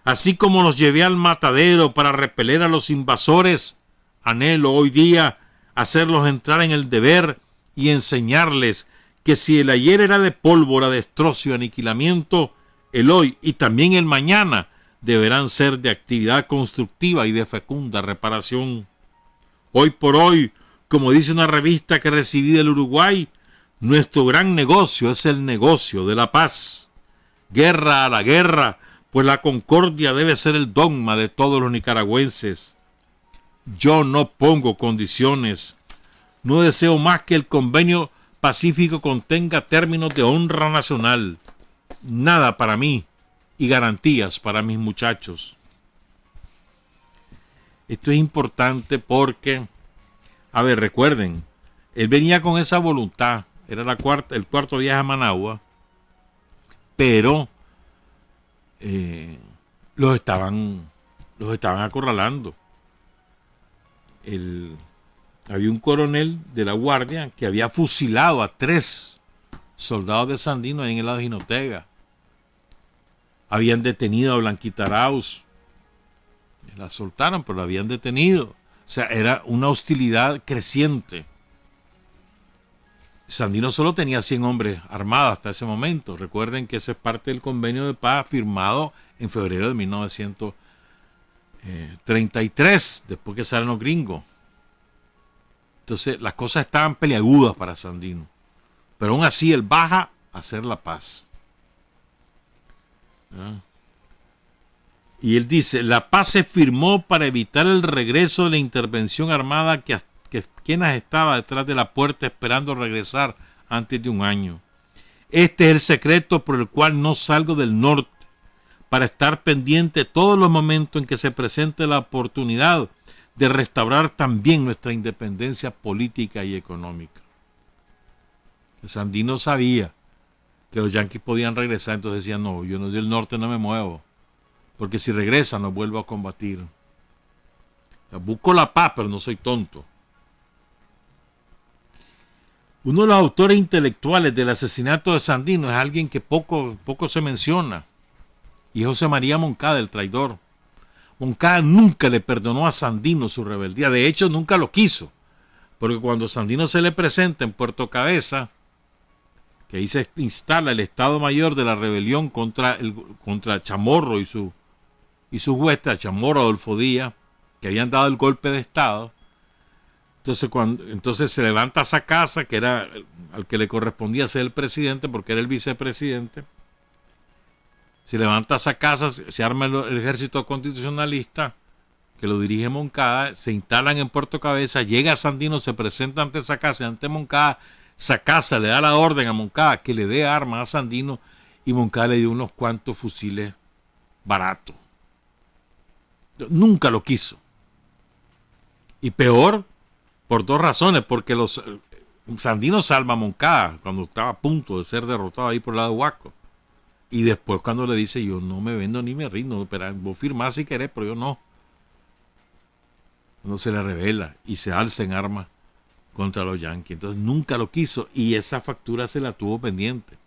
Así como los llevé al matadero para repeler a los invasores, anhelo hoy día hacerlos entrar en el deber y enseñarles que si el ayer era de pólvora, destrozo y aniquilamiento, el hoy y también el mañana deberán ser de actividad constructiva y de fecunda reparación. Hoy por hoy, como dice una revista que recibí del Uruguay, nuestro gran negocio es el negocio de la paz. Guerra a la guerra, pues la concordia debe ser el dogma de todos los nicaragüenses. Yo no pongo condiciones. No deseo más que el convenio pacífico contenga términos de honra nacional. Nada para mí y garantías para mis muchachos. Esto es importante porque, a ver, recuerden, él venía con esa voluntad. Era el cuarto viaje a Managua, pero los estaban acorralando. Había un coronel de la guardia que había fusilado a 3 soldados de Sandino ahí en el lado de Jinotega. Habían detenido a Blanquita Arauz. La soltaron, pero la habían detenido. O sea, era una hostilidad creciente. Sandino solo tenía 100 hombres armados hasta ese momento. Recuerden que ese es parte del convenio de paz firmado en febrero de 1933, después que salen los gringos. Entonces las cosas estaban peliagudas para Sandino. Pero aún así él baja a hacer la paz. Y él dice, la paz se firmó para evitar el regreso de la intervención armada que quienes estaba detrás de la puerta esperando regresar antes de un año. Este es el secreto por el cual no salgo del norte, para estar pendiente todos los momentos en que se presente la oportunidad de restaurar también nuestra independencia política y económica. Sandino sabía que los yanquis podían regresar, entonces decía, no, yo del norte no me muevo, porque si regresan los vuelvo a combatir. O sea, busco la paz, pero no soy tonto. Uno de los autores intelectuales del asesinato de Sandino es alguien que poco se menciona, y José María Moncada, el traidor. Moncada nunca le perdonó a Sandino su rebeldía, de hecho nunca lo quiso, porque cuando Sandino se le presenta en Puerto Cabeza, que ahí se instala el Estado Mayor de la rebelión contra Chamorro y su hueste, a Chamorro, Adolfo Díaz, que habían dado el golpe de Estado. Entonces se levanta Sacasa, que era al que le correspondía ser el presidente, porque era el vicepresidente. Se levanta Sacasa, se arma el ejército constitucionalista, que lo dirige Moncada, se instalan en Puerto Cabeza, llega Sandino, se presenta ante Sacasa, ante Moncada. Sacasa le da la orden a Moncada que le dé armas a Sandino, y Moncada le dio unos cuantos fusiles baratos. Nunca lo quiso. Y peor, por 2 razones, porque Sandino salva a Moncada cuando estaba a punto de ser derrotado ahí por el lado de Huasco. Y después cuando le dice, yo no me vendo ni me rindo, pero vos firmás si querés, pero yo no. No se le revela y se alza en armas contra los yanquis. Entonces nunca lo quiso y esa factura se la tuvo pendiente.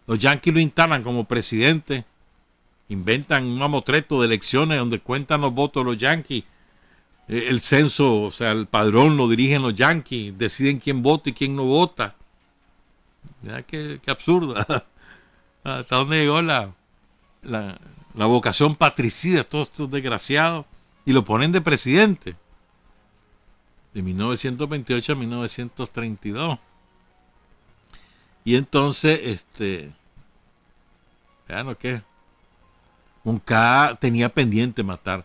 Los yanquis lo instalan como presidente, inventan un mamotreto de elecciones donde cuentan los votos de los yanquis. El censo, o sea, el padrón lo dirigen los yanquis, deciden quién vota y quién no vota. Ya qué absurda. ¿Hasta dónde llegó la vocación patricida de todos estos desgraciados? Y lo ponen de presidente. De 1928 a 1932. Y entonces, ya no qué. Moncada tenía pendiente matar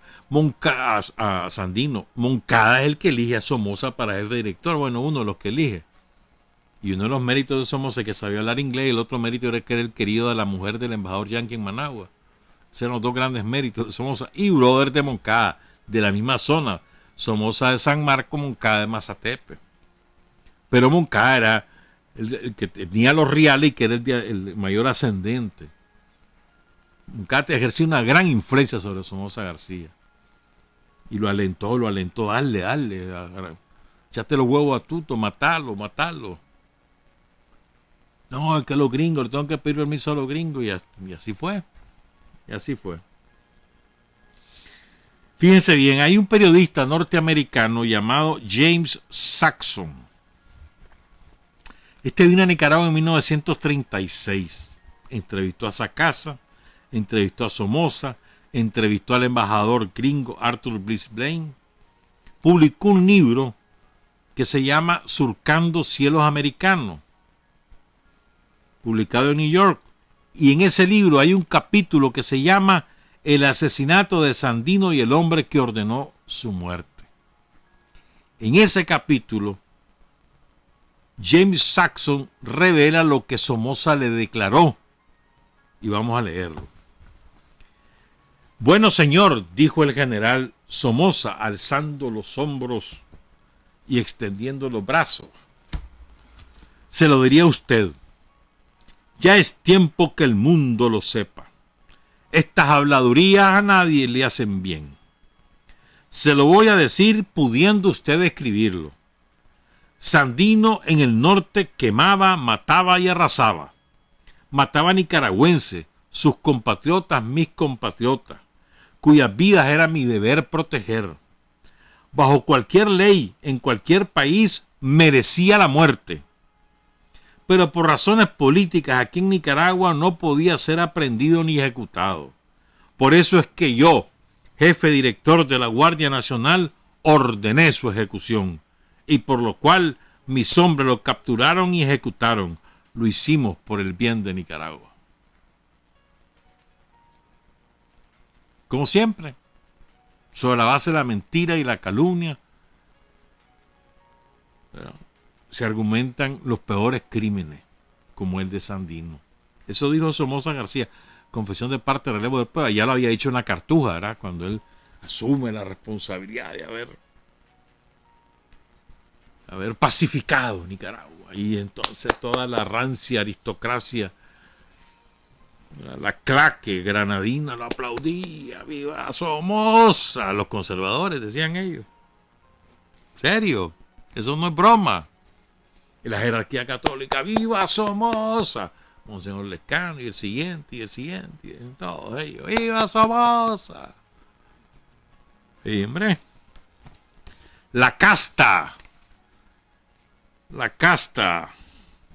a Sandino. Moncada es el que elige a Somoza para jefe director. Bueno, uno de los que elige. Y uno de los méritos de Somoza es que sabía hablar inglés, y el otro mérito era que era el querido de la mujer del embajador yanqui en Managua. Esos eran los 2 grandes méritos de Somoza. Y brother de Moncada, de la misma zona. Somoza de San Marco, Moncada de Mazatepe. Pero Moncada era el que tenía los reales y que era el mayor ascendente. Moncada ejerció una gran influencia sobre Somoza García. Y lo alentó, dale. Echate los huevos a Tuto, matalo. No, es que los gringos, le tengo que pedir permiso a los gringos, y así fue. Fíjense bien, hay un periodista norteamericano llamado James Saxon. Este vino a Nicaragua en 1936. Entrevistó a Sacasa, entrevistó a Somoza, entrevistó al embajador gringo Arthur Bliss Blaine. Publicó un libro que se llama Surcando Cielos Americanos, publicado en New York. Y en ese libro hay un capítulo que se llama El asesinato de Sandino y el hombre que ordenó su muerte. En ese capítulo, James Saxon revela lo que Somoza le declaró. Y vamos a leerlo. Bueno, señor, dijo el general Somoza, alzando los hombros y extendiendo los brazos. Se lo diría a usted. Ya es tiempo que el mundo lo sepa. Estas habladurías a nadie le hacen bien. Se lo voy a decir pudiendo usted escribirlo. Sandino en el norte quemaba, mataba y arrasaba. Mataba nicaragüenses, sus compatriotas, mis compatriotas, cuyas vidas era mi deber proteger. Bajo cualquier ley, en cualquier país, merecía la muerte. Pero por razones políticas aquí en Nicaragua no podía ser aprendido ni ejecutado. Por eso es que yo, jefe director de la Guardia Nacional, ordené su ejecución, y por lo cual mis hombres lo capturaron y ejecutaron. Lo hicimos por el bien de Nicaragua. Como siempre, sobre la base de la mentira y la calumnia, se argumentan los peores crímenes, como el de Sandino. Eso dijo Somoza García, confesión de parte de relevo del pueblo. Ya lo había dicho en la Cartuja, ¿verdad? Cuando él asume la responsabilidad de haber pacificado Nicaragua. Y entonces toda la rancia aristocracia, la claque granadina lo aplaudía. ¡Viva Somoza! Los conservadores, decían ellos. ¿Serio? Eso no es broma. Y la jerarquía católica, ¡viva Somoza! Monseñor Lescano y el siguiente, y todos ellos, ¡viva Somoza! Y hombre, la casta,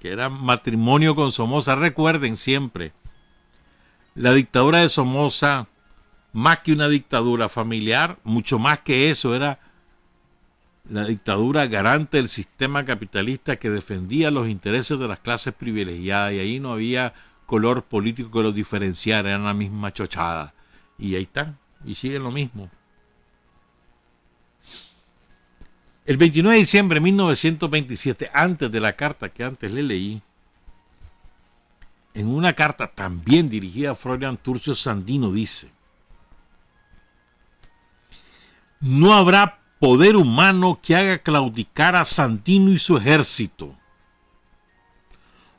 que era matrimonio con Somoza. Recuerden siempre, la dictadura de Somoza, más que una dictadura familiar, mucho más que eso, era la dictadura garante del sistema capitalista que defendía los intereses de las clases privilegiadas, y ahí no había color político que los diferenciara, eran la misma chochada. Y ahí están, y siguen lo mismo. El 29 de diciembre de 1927, antes de la carta que antes le leí, en una carta también dirigida a Frolian Turcio, Sandino dice: no habrá poder humano que haga claudicar a Sandino y su ejército.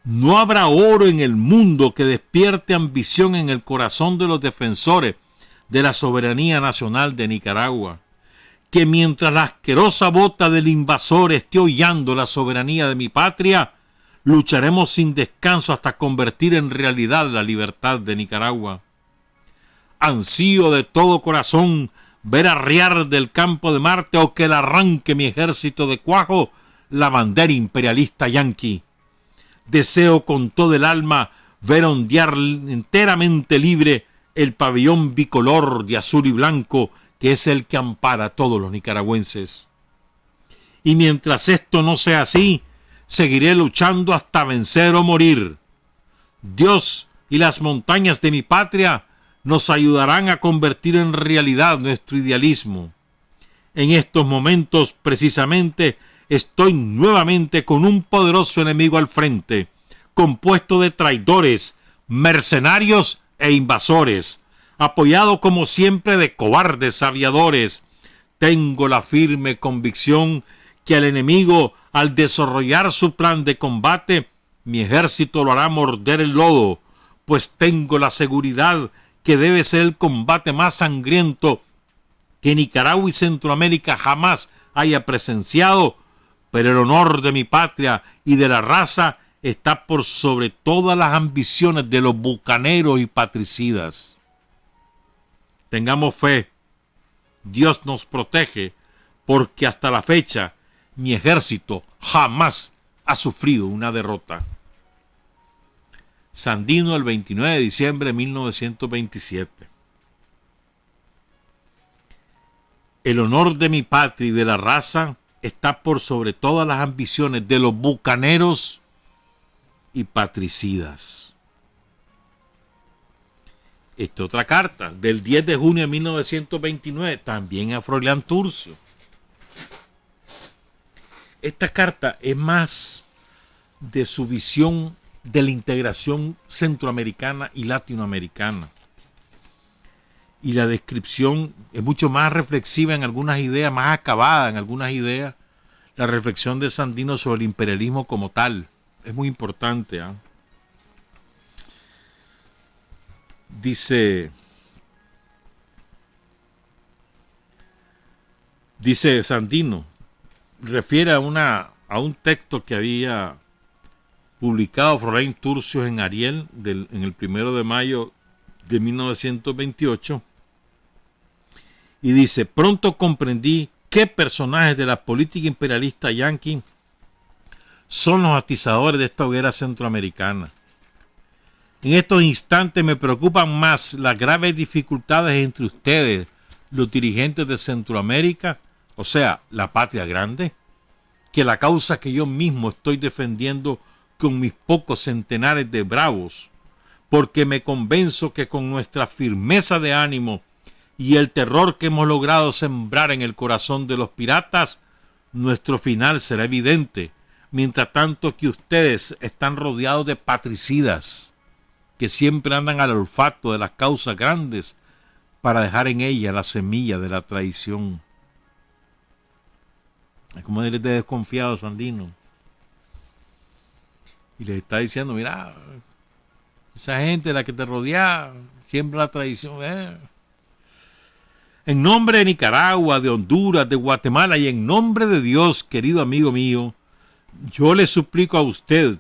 No habrá oro en el mundo que despierte ambición en el corazón de los defensores de la soberanía nacional de Nicaragua, que mientras la asquerosa bota del invasor esté hollando la soberanía de mi patria, lucharemos sin descanso hasta convertir en realidad la libertad de Nicaragua. Ansío de todo corazón ver arriar del campo de Marte, o que le arranque mi ejército de cuajo la bandera imperialista yanqui. Deseo con todo el alma ver ondear enteramente libre el pabellón bicolor de azul y blanco, que es el que ampara a todos los nicaragüenses. Y mientras esto no sea así, seguiré luchando hasta vencer o morir. Dios y las montañas de mi patria nos ayudarán a convertir en realidad nuestro idealismo. En estos momentos, precisamente, estoy nuevamente con un poderoso enemigo al frente, compuesto de traidores, mercenarios e invasores, apoyado como siempre de cobardes aviadores. Tengo la firme convicción que al enemigo, al desarrollar su plan de combate, mi ejército lo hará morder el lodo, pues tengo la seguridad que debe ser el combate más sangriento que Nicaragua y Centroamérica jamás haya presenciado, pero el honor de mi patria y de la raza está por sobre todas las ambiciones de los bucaneros y patricidas. Tengamos fe, Dios nos protege, porque hasta la fecha mi ejército jamás ha sufrido una derrota. Sandino, el 29 de diciembre de 1927. El honor de mi patria y de la raza está por sobre todas las ambiciones de los bucaneros y patricidas. Esta otra carta, del 10 de junio de 1929, también a Froilán Turcio. Esta carta es más de su visión de la integración centroamericana y latinoamericana. Y la descripción es mucho más reflexiva en algunas ideas, más acabada en algunas ideas. La reflexión de Sandino sobre el imperialismo como tal es muy importante. Dice Sandino, refiere a un texto que había publicado Froilán Turcios en Ariel en el 1 de mayo de 1928, y dice: pronto comprendí qué personajes de la política imperialista yanqui son los atizadores de esta hoguera centroamericana. En estos instantes me preocupan más las graves dificultades entre ustedes, los dirigentes de Centroamérica, o sea, la patria grande, que la causa que yo mismo estoy defendiendo con mis pocos centenares de bravos, porque me convenzo que con nuestra firmeza de ánimo y el terror que hemos logrado sembrar en el corazón de los piratas, nuestro final será evidente, mientras tanto que ustedes están rodeados de patricidas que siempre andan al olfato de las causas grandes para dejar en ellas la semilla de la traición. Es como él es desconfiado, Sandino. Y les está diciendo: mira, esa gente, la que te rodea, siempre la traición. En nombre de Nicaragua, de Honduras, de Guatemala y en nombre de Dios, querido amigo mío, yo le suplico a usted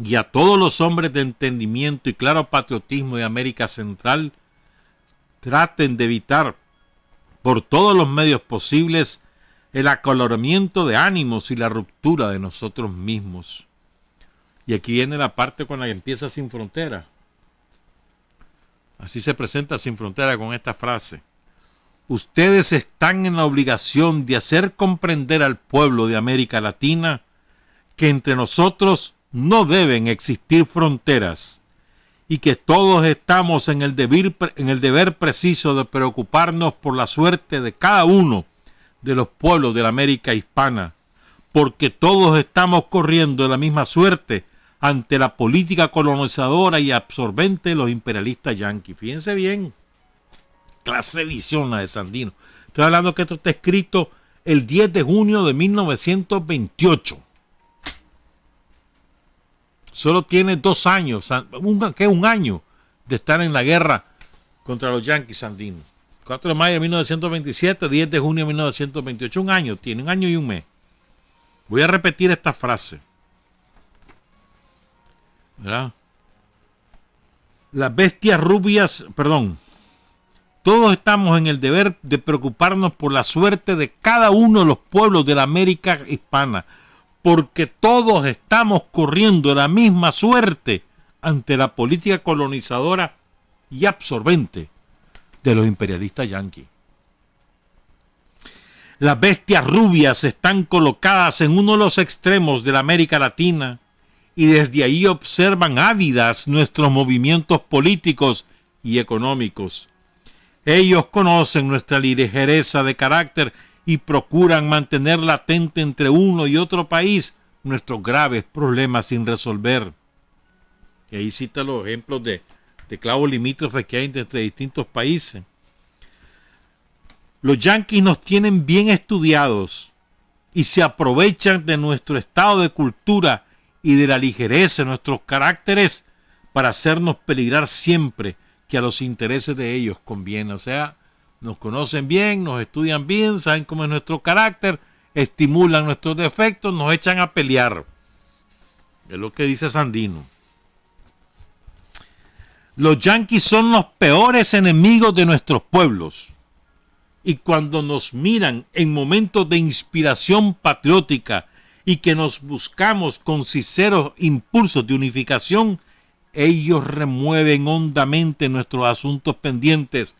y a todos los hombres de entendimiento y claro patriotismo de América Central, traten de evitar por todos los medios posibles el acaloramiento de ánimos y la ruptura de nosotros mismos. Y aquí viene la parte con la que empieza Sin Frontera. Así se presenta Sin Frontera con esta frase: ustedes están en la obligación de hacer comprender al pueblo de América Latina que entre nosotros no deben existir fronteras y que todos estamos en el deber preciso de preocuparnos por la suerte de cada uno de los pueblos de la América hispana, porque todos estamos corriendo la misma suerte ante la política colonizadora y absorbente de los imperialistas yanquis. Fíjense bien, clase de visión la de Sandino. Estoy hablando que esto está escrito el 10 de junio de 1928. Solo tiene 2 años, un año de estar en la guerra contra los yanquis, Sandino. 4 de mayo de 1927, 10 de junio de 1928. Un año tiene, un año y un mes. Voy a repetir esta frase. ¿Verdad? Las bestias rubias, todos estamos en el deber de preocuparnos por la suerte de cada uno de los pueblos de la América hispana, porque todos estamos corriendo la misma suerte ante la política colonizadora y absorbente de los imperialistas yanquis. Las bestias rubias están colocadas en uno de los extremos de la América Latina y desde ahí observan ávidas nuestros movimientos políticos y económicos. Ellos conocen nuestra ligereza de carácter y procuran mantener latente entre uno y otro país nuestros graves problemas sin resolver. Y ahí cita los ejemplos de clavos limítrofes que hay entre distintos países. Los yanquis nos tienen bien estudiados y se aprovechan de nuestro estado de cultura y de la ligereza de nuestros caracteres para hacernos peligrar siempre que a los intereses de ellos conviene. O sea, nos conocen bien, nos estudian bien, saben cómo es nuestro carácter, estimulan nuestros defectos, nos echan a pelear. Es lo que dice Sandino. Los yanquis son los peores enemigos de nuestros pueblos. Y cuando nos miran en momentos de inspiración patriótica y que nos buscamos con sinceros impulsos de unificación, ellos remueven hondamente nuestros asuntos pendientes,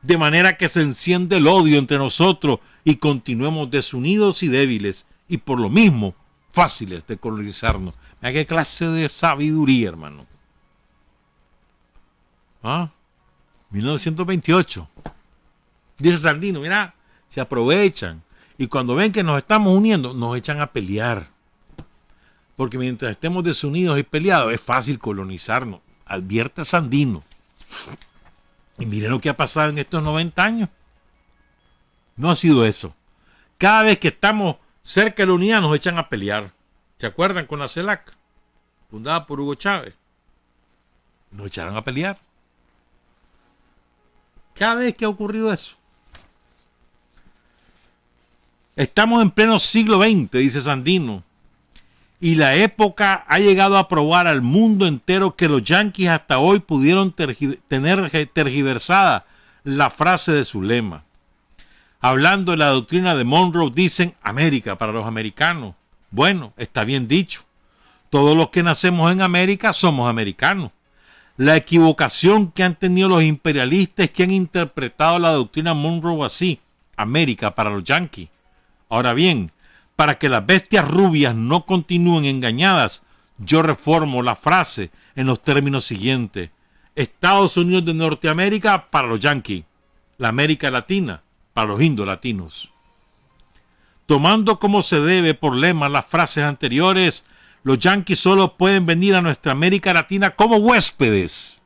de manera que se enciende el odio entre nosotros y continuemos desunidos y débiles, y por lo mismo fáciles de colonizarnos. Mira qué clase de sabiduría, hermano. 1928. Dice Sandino, mira, se aprovechan y cuando ven que nos estamos uniendo, nos echan a pelear. Porque mientras estemos desunidos y peleados, es fácil colonizarnos. Advierte Sandino. Y miren lo que ha pasado en estos 90 años. No ha sido eso. Cada vez que estamos cerca de la unidad, nos echan a pelear. ¿Se acuerdan con la CELAC? Fundada por Hugo Chávez. Nos echaron a pelear. Cada vez que ha ocurrido eso. Estamos en pleno siglo XX, dice Sandino, y la época ha llegado a probar al mundo entero que los yanquis hasta hoy pudieron tener tergiversada la frase de su lema. Hablando de la doctrina de Monroe, dicen América para los americanos. Bueno, está bien dicho. Todos los que nacemos en América somos americanos. La equivocación que han tenido los imperialistas es que han interpretado la doctrina Monroe así, América para los yanquis. Ahora bien, para que las bestias rubias no continúen engañadas, yo reformo la frase en los términos siguientes. Estados Unidos de Norteamérica para los yanquis, la América Latina para los indolatinos. Tomando como se debe por lema las frases anteriores, los yanquis solo pueden venir a nuestra América Latina como huéspedes,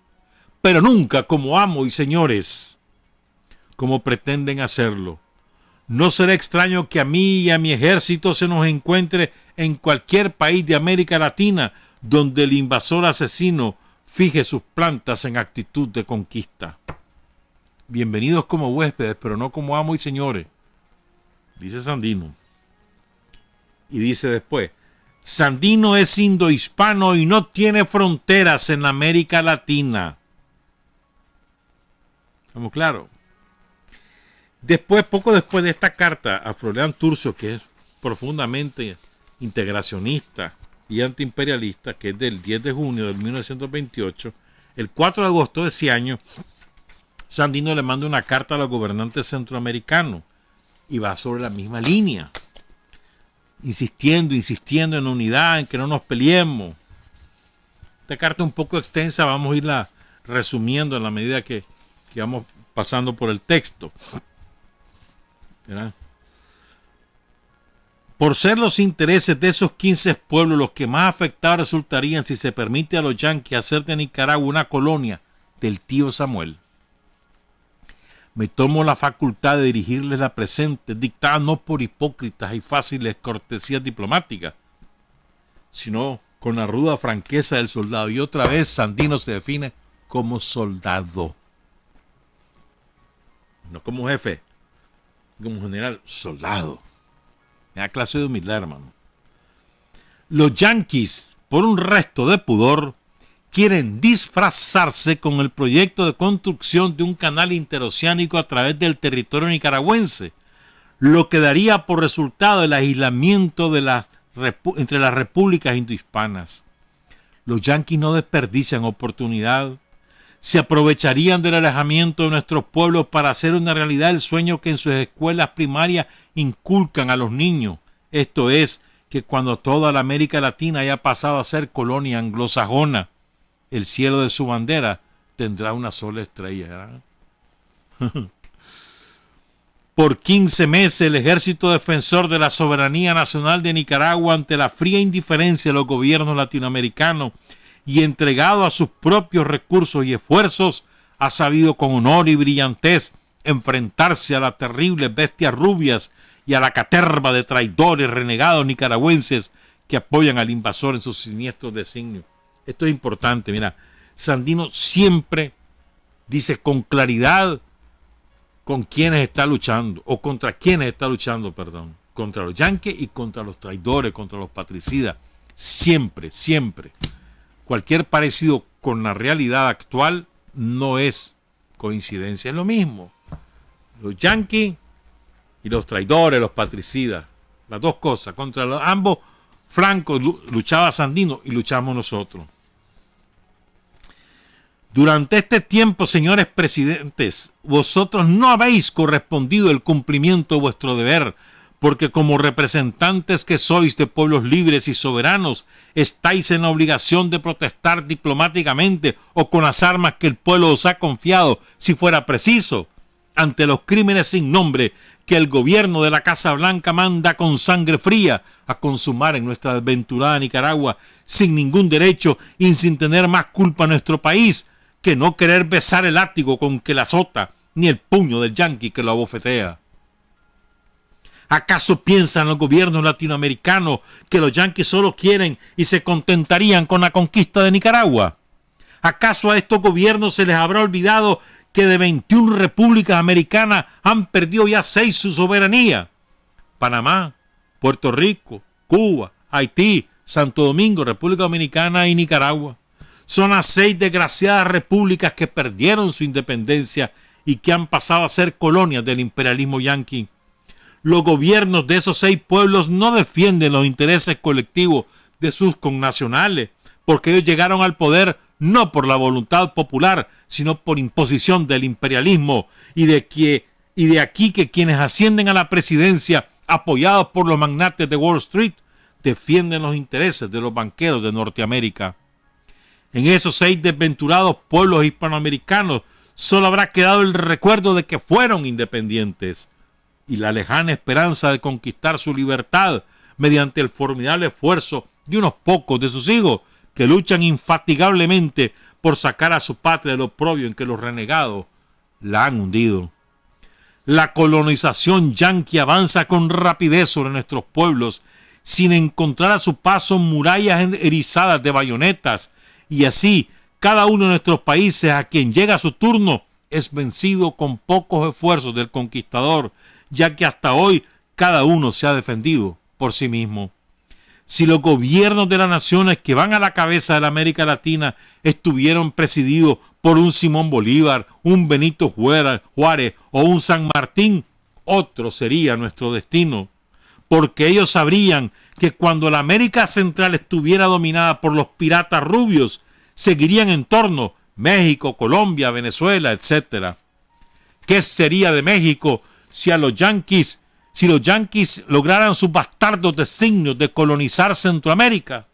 pero nunca como amos y señores, como pretenden hacerlo. No será extraño que a mí y a mi ejército se nos encuentre en cualquier país de América Latina donde el invasor asesino fije sus plantas en actitud de conquista. Bienvenidos como huéspedes, pero no como amos y señores, dice Sandino. Y dice después, Sandino es indohispano y no tiene fronteras en América Latina. ¿Estamos claros? Después, poco después de esta carta a Florian Turcio, que es profundamente integracionista y antiimperialista, que es del 10 de junio de 1928, el 4 de agosto de ese año, Sandino le manda una carta a los gobernantes centroamericanos y va sobre la misma línea, insistiendo en unidad, en que no nos peleemos. Esta carta es un poco extensa, vamos a irla resumiendo en la medida que vamos pasando por el texto. ¿Verdad? Por ser los intereses de esos 15 pueblos los que más afectados resultarían si se permite a los yanquis hacer de Nicaragua una colonia del tío Samuel, me tomo la facultad de dirigirles la presente, dictada no por hipócritas y fáciles cortesías diplomáticas, sino con la ruda franqueza del soldado. Y otra vez Sandino se define como soldado, no como jefe, como general, soldado. Una clase de humildad, hermano. Los yanquis, por un resto de pudor, quieren disfrazarse con el proyecto de construcción de un canal interoceánico a través del territorio nicaragüense, lo que daría por resultado el aislamiento de entre las repúblicas indohispanas. Los yanquis no desperdician oportunidad. Se aprovecharían del alejamiento de nuestros pueblos para hacer una realidad el sueño que en sus escuelas primarias inculcan a los niños. Esto es, que cuando toda la América Latina haya pasado a ser colonia anglosajona, el cielo de su bandera tendrá una sola estrella. Por 15 meses el ejército defensor de la soberanía nacional de Nicaragua, ante la fría indiferencia de los gobiernos latinoamericanos y entregado a sus propios recursos y esfuerzos, ha sabido con honor y brillantez enfrentarse a las terribles bestias rubias y a la caterva de traidores renegados nicaragüenses que apoyan al invasor en sus siniestros designios. Esto es importante, mira, Sandino siempre dice con claridad con quiénes está luchando, o contra quiénes está luchando, perdón, contra los yanquis y contra los traidores, contra los patricidas, siempre, siempre. Cualquier parecido con la realidad actual no es coincidencia, es lo mismo. Los yanquis y los traidores, los patricidas, las dos cosas, contra ambos Franco, luchaba Sandino y luchamos nosotros. Durante este tiempo, señores presidentes, vosotros no habéis correspondido el cumplimiento de vuestro deber, porque como representantes que sois de pueblos libres y soberanos, estáis en la obligación de protestar diplomáticamente o con las armas que el pueblo os ha confiado, si fuera preciso, ante los crímenes sin nombre que el gobierno de la Casa Blanca manda con sangre fría a consumar en nuestra desventurada Nicaragua, sin ningún derecho y sin tener más culpa en nuestro país que no querer besar el látigo con que la azota, ni el puño del yanqui que lo abofetea. ¿Acaso piensan los gobiernos latinoamericanos que los yanquis solo quieren y se contentarían con la conquista de Nicaragua? ¿Acaso a estos gobiernos se les habrá olvidado que de 21 repúblicas americanas han perdido ya 6 su soberanía? Panamá, Puerto Rico, Cuba, Haití, Santo Domingo, República Dominicana y Nicaragua. Son las 6 desgraciadas repúblicas que perdieron su independencia y que han pasado a ser colonias del imperialismo yanqui. Los gobiernos de esos 6 pueblos no defienden los intereses colectivos de sus connacionales, porque ellos llegaron al poder no por la voluntad popular, sino por imposición del imperialismo, y de aquí que quienes ascienden a la presidencia, apoyados por los magnates de Wall Street, defienden los intereses de los banqueros de Norteamérica. En esos 6 desventurados pueblos hispanoamericanos solo habrá quedado el recuerdo de que fueron independientes y la lejana esperanza de conquistar su libertad mediante el formidable esfuerzo de unos pocos de sus hijos que luchan infatigablemente por sacar a su patria del oprobio en que los renegados la han hundido. La colonización yanqui avanza con rapidez sobre nuestros pueblos sin encontrar a su paso murallas erizadas de bayonetas, y así cada uno de nuestros países a quien llega su turno es vencido con pocos esfuerzos del conquistador, ya que hasta hoy cada uno se ha defendido por sí mismo. Si los gobiernos de las naciones que van a la cabeza de la América Latina estuvieron presididos por un Simón Bolívar, un Benito Juárez o un San Martín, otro sería nuestro destino, porque ellos sabrían que cuando la América Central estuviera dominada por los piratas rubios, seguirían en torno México, Colombia, Venezuela, etc. ¿Qué sería de México si los yanquis lograran sus bastardos designios de colonizar Centroamérica?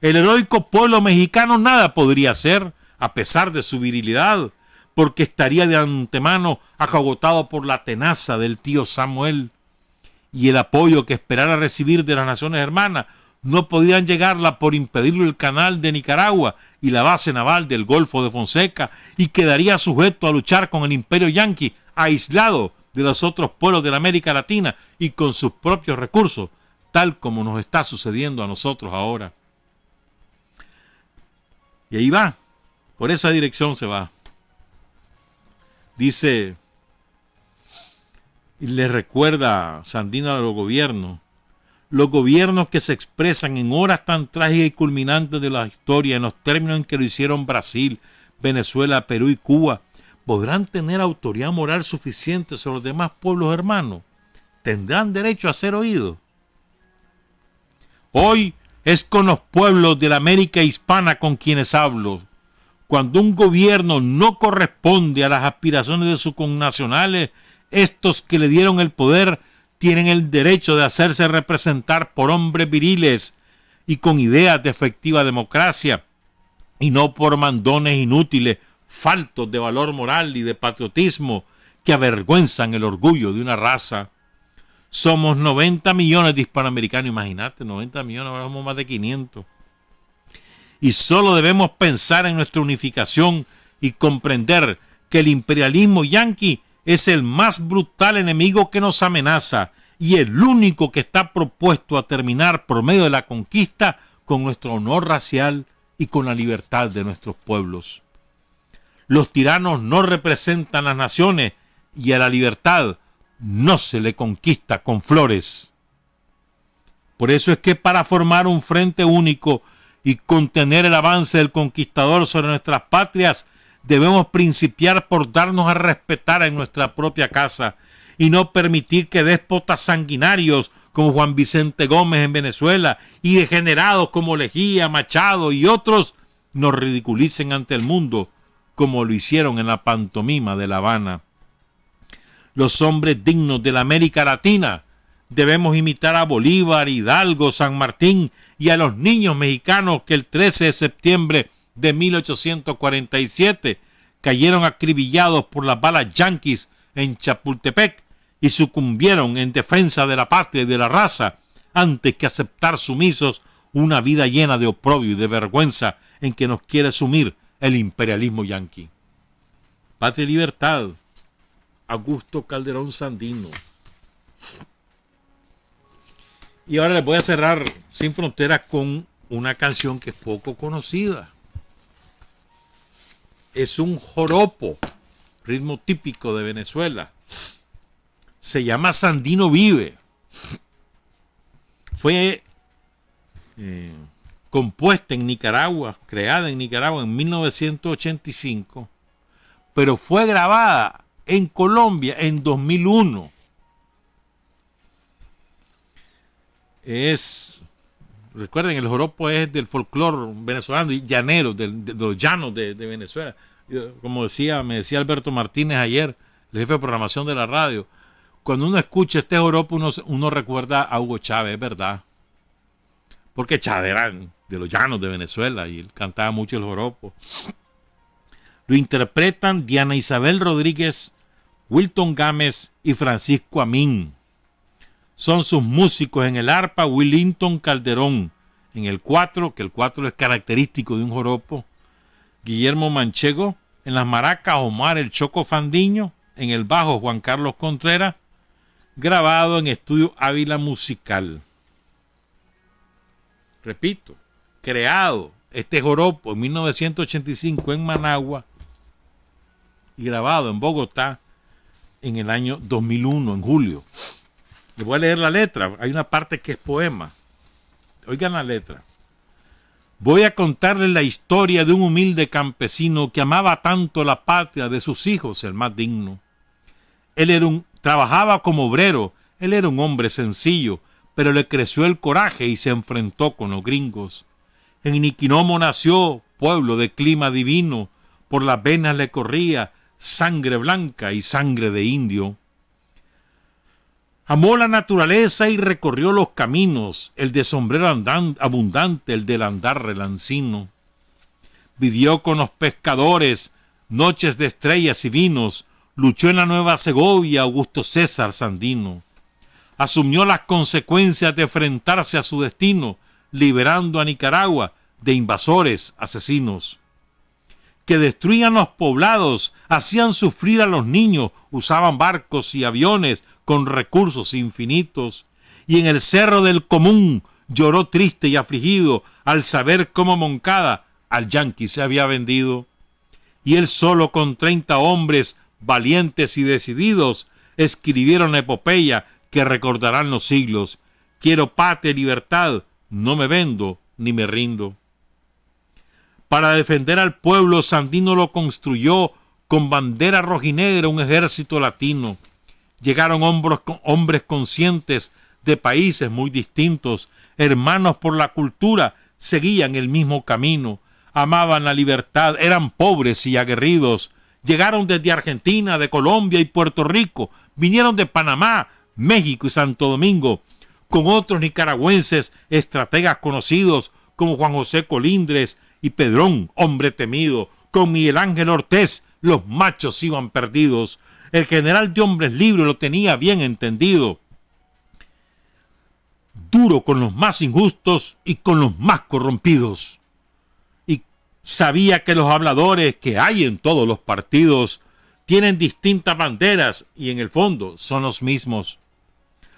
El heroico pueblo mexicano nada podría hacer, a pesar de su virilidad, porque estaría de antemano acogotado por la tenaza del tío Samuel, y el apoyo que esperara recibir de las naciones hermanas no podrían llegarla por impedirlo el canal de Nicaragua y la base naval del Golfo de Fonseca, y quedaría sujeto a luchar con el imperio yanqui, aislado de los otros pueblos de la América Latina y con sus propios recursos, tal como nos está sucediendo a nosotros ahora. Y ahí va, por esa dirección se va. Dice, y le recuerda Sandino a los gobiernos que se expresan en horas tan trágicas y culminantes de la historia en los términos en que lo hicieron Brasil, Venezuela, Perú y Cuba, ¿podrán tener autoridad moral suficiente sobre los demás pueblos hermanos? ¿Tendrán derecho a ser oídos? Hoy es con los pueblos de la América hispana con quienes hablo. Cuando un gobierno no corresponde a las aspiraciones de sus connacionales, estos que le dieron el poder tienen el derecho de hacerse representar por hombres viriles y con ideas de efectiva democracia, y no por mandones inútiles, faltos de valor moral y de patriotismo que avergüenzan el orgullo de una raza. Somos 90 millones de hispanoamericanos, imagínate, 90 millones, ahora somos más de 500. Y solo debemos pensar en nuestra unificación y comprender que el imperialismo yanqui es el más brutal enemigo que nos amenaza y el único que está propuesto a terminar por medio de la conquista con nuestro honor racial y con la libertad de nuestros pueblos. Los tiranos no representan las naciones y a la libertad no se le conquista con flores. Por eso es que para formar un frente único y contener el avance del conquistador sobre nuestras patrias, debemos principiar por darnos a respetar en nuestra propia casa y no permitir que déspotas sanguinarios como Juan Vicente Gómez en Venezuela y degenerados como Lejía, Machado y otros nos ridiculicen ante el mundo como lo hicieron en la pantomima de La Habana. Los hombres dignos de la América Latina debemos imitar a Bolívar, Hidalgo, San Martín y a los niños mexicanos que el 13 de septiembre de 1847 cayeron acribillados por las balas yanquis en Chapultepec y sucumbieron en defensa de la patria y de la raza antes que aceptar sumisos una vida llena de oprobio y de vergüenza en que nos quiere sumir el imperialismo yanqui. Patria y libertad, Augusto Calderón Sandino. Y ahora les voy a cerrar Sin Fronteras con una canción que es poco conocida. Es un joropo, ritmo típico de Venezuela. Se llama Sandino Vive. Fue compuesta en Nicaragua, creada en Nicaragua en 1985, pero fue grabada en Colombia en 2001. Recuerden, el joropo es del folclore venezolano y llanero, de los llanos de Venezuela. Como me decía Alberto Martínez ayer, el jefe de programación de la radio, cuando uno escucha este joropo uno recuerda a Hugo Chávez, ¿verdad? Porque Chávez era de los llanos de Venezuela y él cantaba mucho el joropo. Lo interpretan Diana Isabel Rodríguez, Wilton Gámez y Francisco Amín. Son sus músicos en el arpa Willington Calderón, en el 4, que el 4 es característico de un joropo, Guillermo Manchego, en las maracas Omar el Choco Fandiño, en el bajo Juan Carlos Contreras, grabado en Estudio Ávila Musical. Repito, creado este joropo en 1985 en Managua y grabado en Bogotá en el año 2001, en julio. Les voy a leer la letra. Hay una parte que es poema. Oigan la letra. Voy a contarles la historia de un humilde campesino que amaba tanto la patria de sus hijos, el más digno. Trabajaba como obrero. Él era un hombre sencillo, pero le creció el coraje y se enfrentó con los gringos. En Niquinomo nació, pueblo de clima divino. Por las venas le corría sangre blanca y sangre de indio. Amó la naturaleza y recorrió los caminos, el de sombrero abundante, el del andar relancino. Vivió con los pescadores, noches de estrellas y vinos, luchó en la Nueva Segovia Augusto César Sandino. Asumió las consecuencias de enfrentarse a su destino, liberando a Nicaragua de invasores asesinos. Que destruían los poblados, hacían sufrir a los niños, usaban barcos y aviones con recursos infinitos, y en el Cerro del Común lloró triste y afligido al saber cómo Moncada al yanqui se había vendido. Y él solo con 30 hombres valientes y decididos escribieron la epopeya que recordarán los siglos. Quiero patria y libertad, no me vendo ni me rindo. Para defender al pueblo, Sandino lo construyó con bandera rojinegra un ejército latino. Llegaron hombres conscientes de países muy distintos, hermanos por la cultura, seguían el mismo camino, amaban la libertad, eran pobres y aguerridos. Llegaron desde Argentina, de Colombia y Puerto Rico, vinieron de Panamá, México y Santo Domingo, con otros nicaragüenses, estrategas conocidos como Juan José Colindres y Pedrón, hombre temido, con Miguel Ángel Ortiz, los machos iban perdidos. El general de hombres libres lo tenía bien entendido. Duro con los más injustos y con los más corrompidos. Y sabía que los habladores que hay en todos los partidos tienen distintas banderas y en el fondo son los mismos.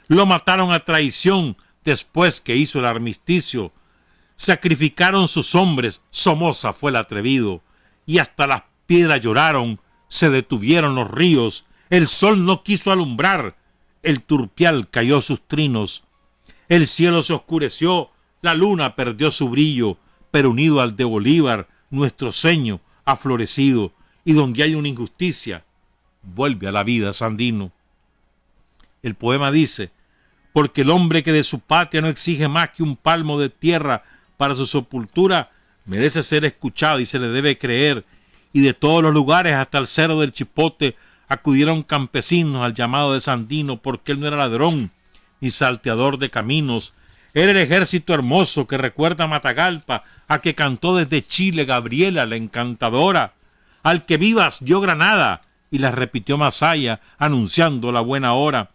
Lo mataron a traición después que hizo el armisticio. Sacrificaron sus hombres, Somoza fue el atrevido. Y hasta las piedras lloraron, se detuvieron los ríos, el sol no quiso alumbrar, el turpial cayó sus trinos, el cielo se oscureció, la luna perdió su brillo, pero unido al de Bolívar, nuestro sueño ha florecido, y donde hay una injusticia, vuelve a la vida Sandino. El poema dice: porque el hombre que de su patria no exige más que un palmo de tierra para su sepultura, merece ser escuchado y se le debe creer. Y de todos los lugares hasta el cerro del Chipote acudieron campesinos al llamado de Sandino, porque él no era ladrón ni salteador de caminos. Era el ejército hermoso que recuerda a Matagalpa, a que cantó desde Chile Gabriela la encantadora, al que vivas dio Granada y las repitió Masaya anunciando la buena hora,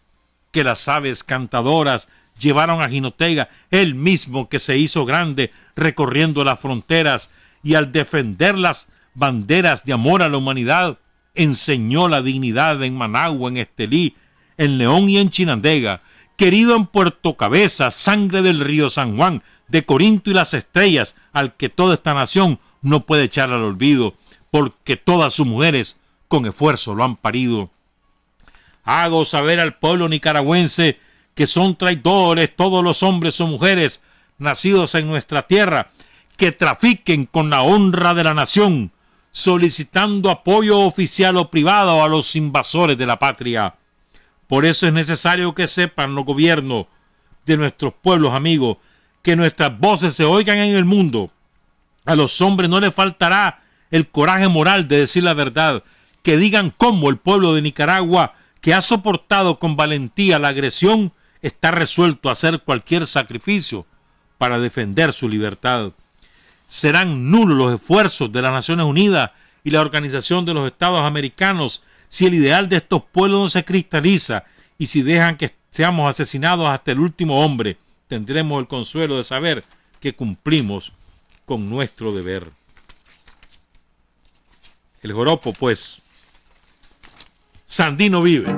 que las aves cantadoras llevaron a Jinotega, él mismo que se hizo grande recorriendo las fronteras y al defender las banderas de amor a la humanidad enseñó la dignidad en Managua, en Estelí, en León y en Chinandega, querido en Puerto Cabeza, sangre del río San Juan, de Corinto y las estrellas, al que toda esta nación no puede echar al olvido, porque todas sus mujeres con esfuerzo lo han parido. Hago saber al pueblo nicaragüense que son traidores todos los hombres o mujeres nacidos en nuestra tierra, que trafiquen con la honra de la nación, solicitando apoyo oficial o privado a los invasores de la patria. Por eso es necesario que sepan los gobiernos de nuestros pueblos amigos, que nuestras voces se oigan en el mundo. A los hombres no les faltará el coraje moral de decir la verdad, que digan cómo el pueblo de Nicaragua, que ha soportado con valentía la agresión, está resuelto a hacer cualquier sacrificio para defender su libertad. Serán nulos los esfuerzos de las Naciones Unidas y la Organización de los Estados Americanos si el ideal de estos pueblos no se cristaliza y si dejan que seamos asesinados hasta el último hombre. Tendremos el consuelo de saber que cumplimos con nuestro deber. El joropo, pues. Sandino vive.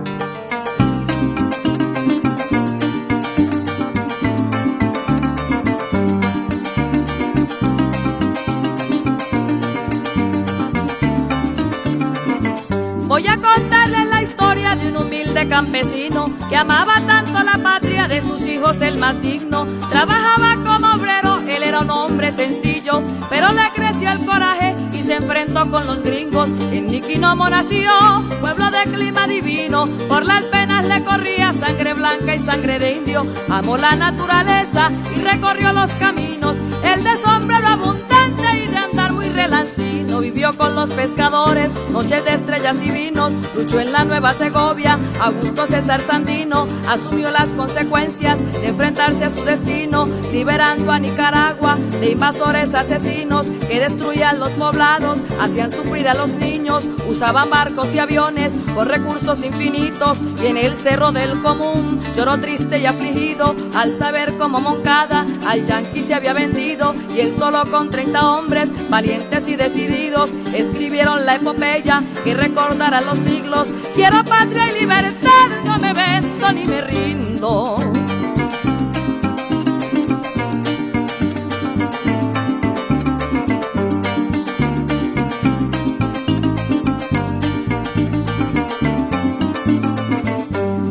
Voy a contarles la historia de un humilde campesino que amaba tanto a la patria, de sus hijos el más digno. Trabajaba como obrero, él era un hombre sencillo, pero le creció el coraje y se enfrentó con los gringos. En Niquinomo nació, pueblo de clima divino, por las venas le corría sangre blanca y sangre de indio. Amó la naturaleza y recorrió los caminos, el de sombrero abundante y de andar muy relancino. Vivió con los pescadores, noches de estrellas y vinos, luchó en la Nueva Segovia, Augusto César Sandino asumió las consecuencias de enfrentarse a su destino, liberando a Nicaragua de invasores asesinos que destruían los poblados, hacían sufrir a los niños, usaban barcos y aviones con recursos infinitos, y en el Cerro del Común lloró triste y afligido al saber cómo Moncada al yanqui se había vendido, y él solo con 30 hombres valientes y decididos escribieron la epopeya que recordará los siglos. Quiero patria y libertad, no me vendo ni me rindo.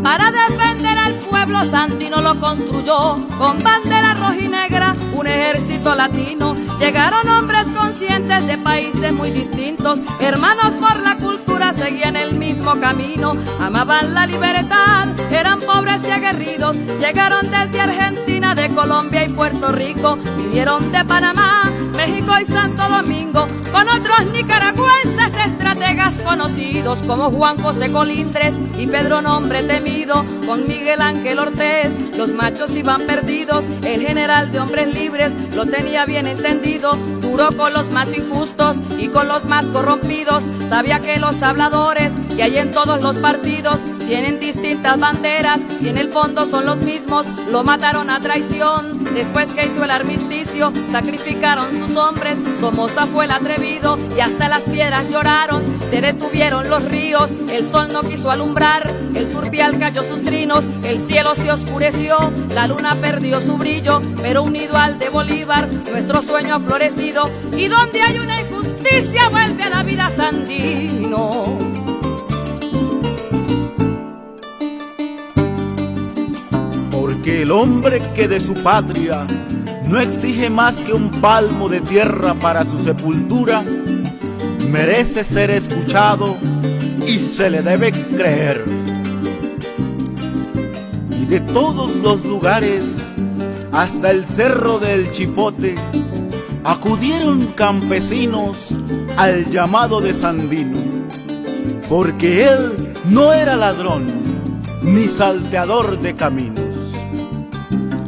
Para defender al pueblo, Sandino lo construyó con bandera roja y negra, un ejército latino. Llegaron hombres conscientes de países muy distintos, hermanos por la cultura, seguían el mismo camino, amaban la libertad, eran pobres y aguerridos. Llegaron desde Argentina, de Colombia y Puerto Rico, vinieron de Panamá, México y Santo Domingo, con otros nicaragüenses estrategas conocidos como Juan José Colindres y Pedro Nombre Temido, con Miguel Ángel Ortiz. Los machos iban perdidos, el general de hombres libres lo tenía bien entendido, duró con los más injustos y con los más corrompidos. Sabía que los habladores que hay en todos los partidos tienen distintas banderas y en el fondo son los mismos. Lo mataron a traición, después que hizo el armisticio sacrificaron sus hombres. Somoza fue el atrevido y hasta las piedras lloraron, se detuvieron los ríos, el sol no quiso alumbrar, el turpial cayó sus trinos, el cielo se oscureció, la luna perdió su brillo, pero unido al de Bolívar nuestro sueño ha florecido, y donde hay una injusticia vuelve a la vida Sandino. Porque el hombre que de su patria no exige más que un palmo de tierra para su sepultura, merece ser escuchado y se le debe creer. y de todos los lugares, hasta el cerro del Chipote, acudieron campesinos al llamado de Sandino, porque él no era ladrón ni salteador de caminos.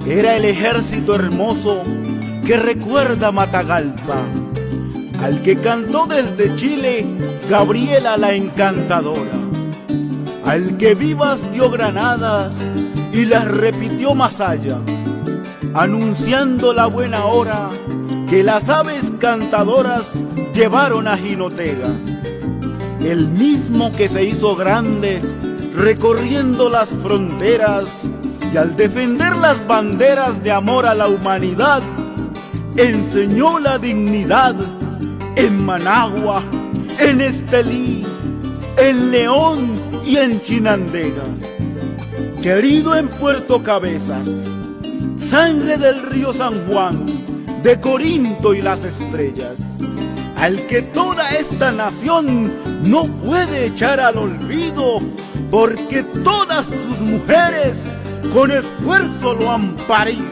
Era el ejército hermoso que recuerda Matagalpa, al que cantó desde Chile Gabriela la Encantadora, al que vivas dio granadas y las repitió más allá, anunciando la buena hora que las aves cantadoras llevaron a Jinotega. El mismo que se hizo grande recorriendo las fronteras y al defender las banderas de amor a la humanidad, enseñó la dignidad en Managua, en Estelí, en León y en Chinandega. Querido en Puerto Cabezas, sangre del río San Juan, de Corinto y las estrellas, al que toda esta nación no puede echar al olvido, porque todas sus mujeres con esfuerzo lo han parido.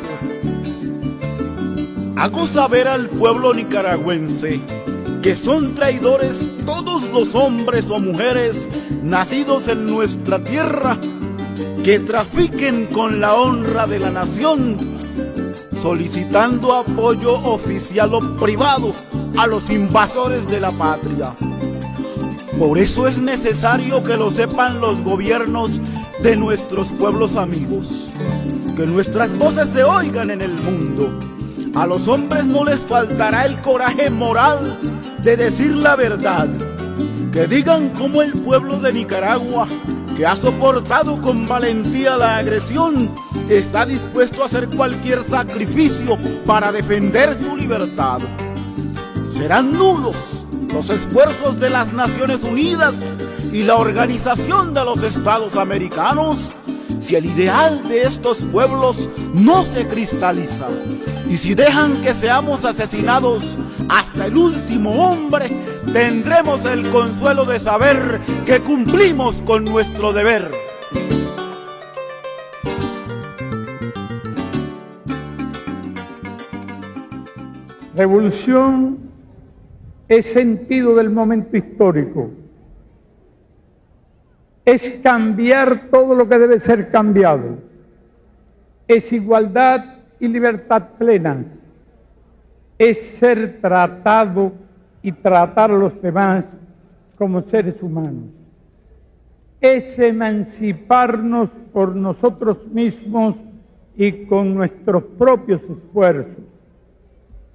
Hago saber al pueblo nicaragüense que son traidores todos los hombres o mujeres nacidos en nuestra tierra que trafiquen con la honra de la nación, solicitando apoyo oficial o privado a los invasores de la patria. Por eso es necesario que lo sepan los gobiernos de nuestros pueblos amigos, que nuestras voces se oigan en el mundo. A los hombres no les faltará el coraje moral de decir la verdad, que digan cómo el pueblo de Nicaragua, que ha soportado con valentía la agresión, está dispuesto a hacer cualquier sacrificio para defender su libertad. Serán nulos los esfuerzos de las Naciones Unidas y la Organización de los Estados Americanos si el ideal de estos pueblos no se cristaliza, y si dejan que seamos asesinados hasta el último hombre, tendremos el consuelo de saber que cumplimos con nuestro deber. Revolución es sentido del momento histórico, es cambiar todo lo que debe ser cambiado, es igualdad y libertad plenas, es ser tratado y tratar a los demás como seres humanos, es emanciparnos por nosotros mismos y con nuestros propios esfuerzos,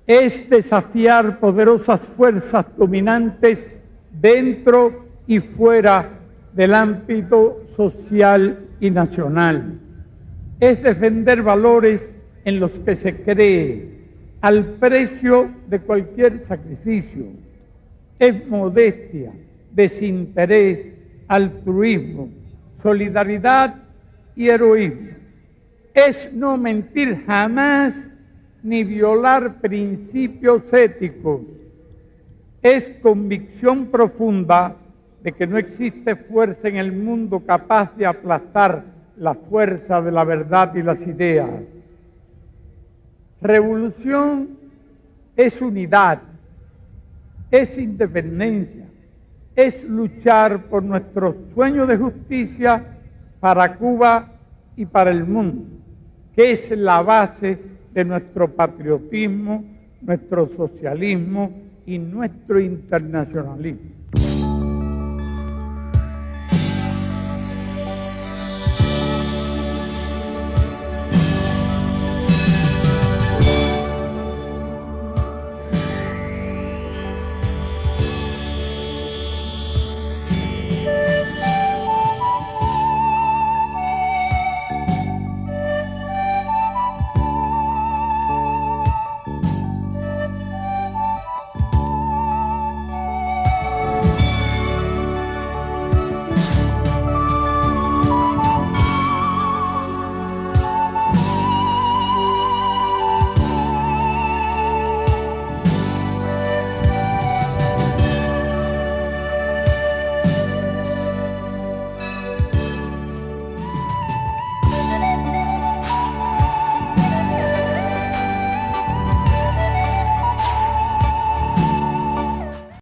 es desafiar poderosas fuerzas dominantes dentro y fuera del ámbito social y nacional. Es defender valores en los que se cree al precio de cualquier sacrificio. Es modestia, desinterés, altruismo, solidaridad y heroísmo. Es no mentir jamás ni violar principios éticos. Es convicción profunda de que no existe fuerza en el mundo capaz de aplastar la fuerza de la verdad y las ideas. Revolución es unidad, es independencia, es luchar por nuestro sueño de justicia para Cuba y para el mundo, que es la base de nuestro patriotismo, nuestro socialismo y nuestro internacionalismo.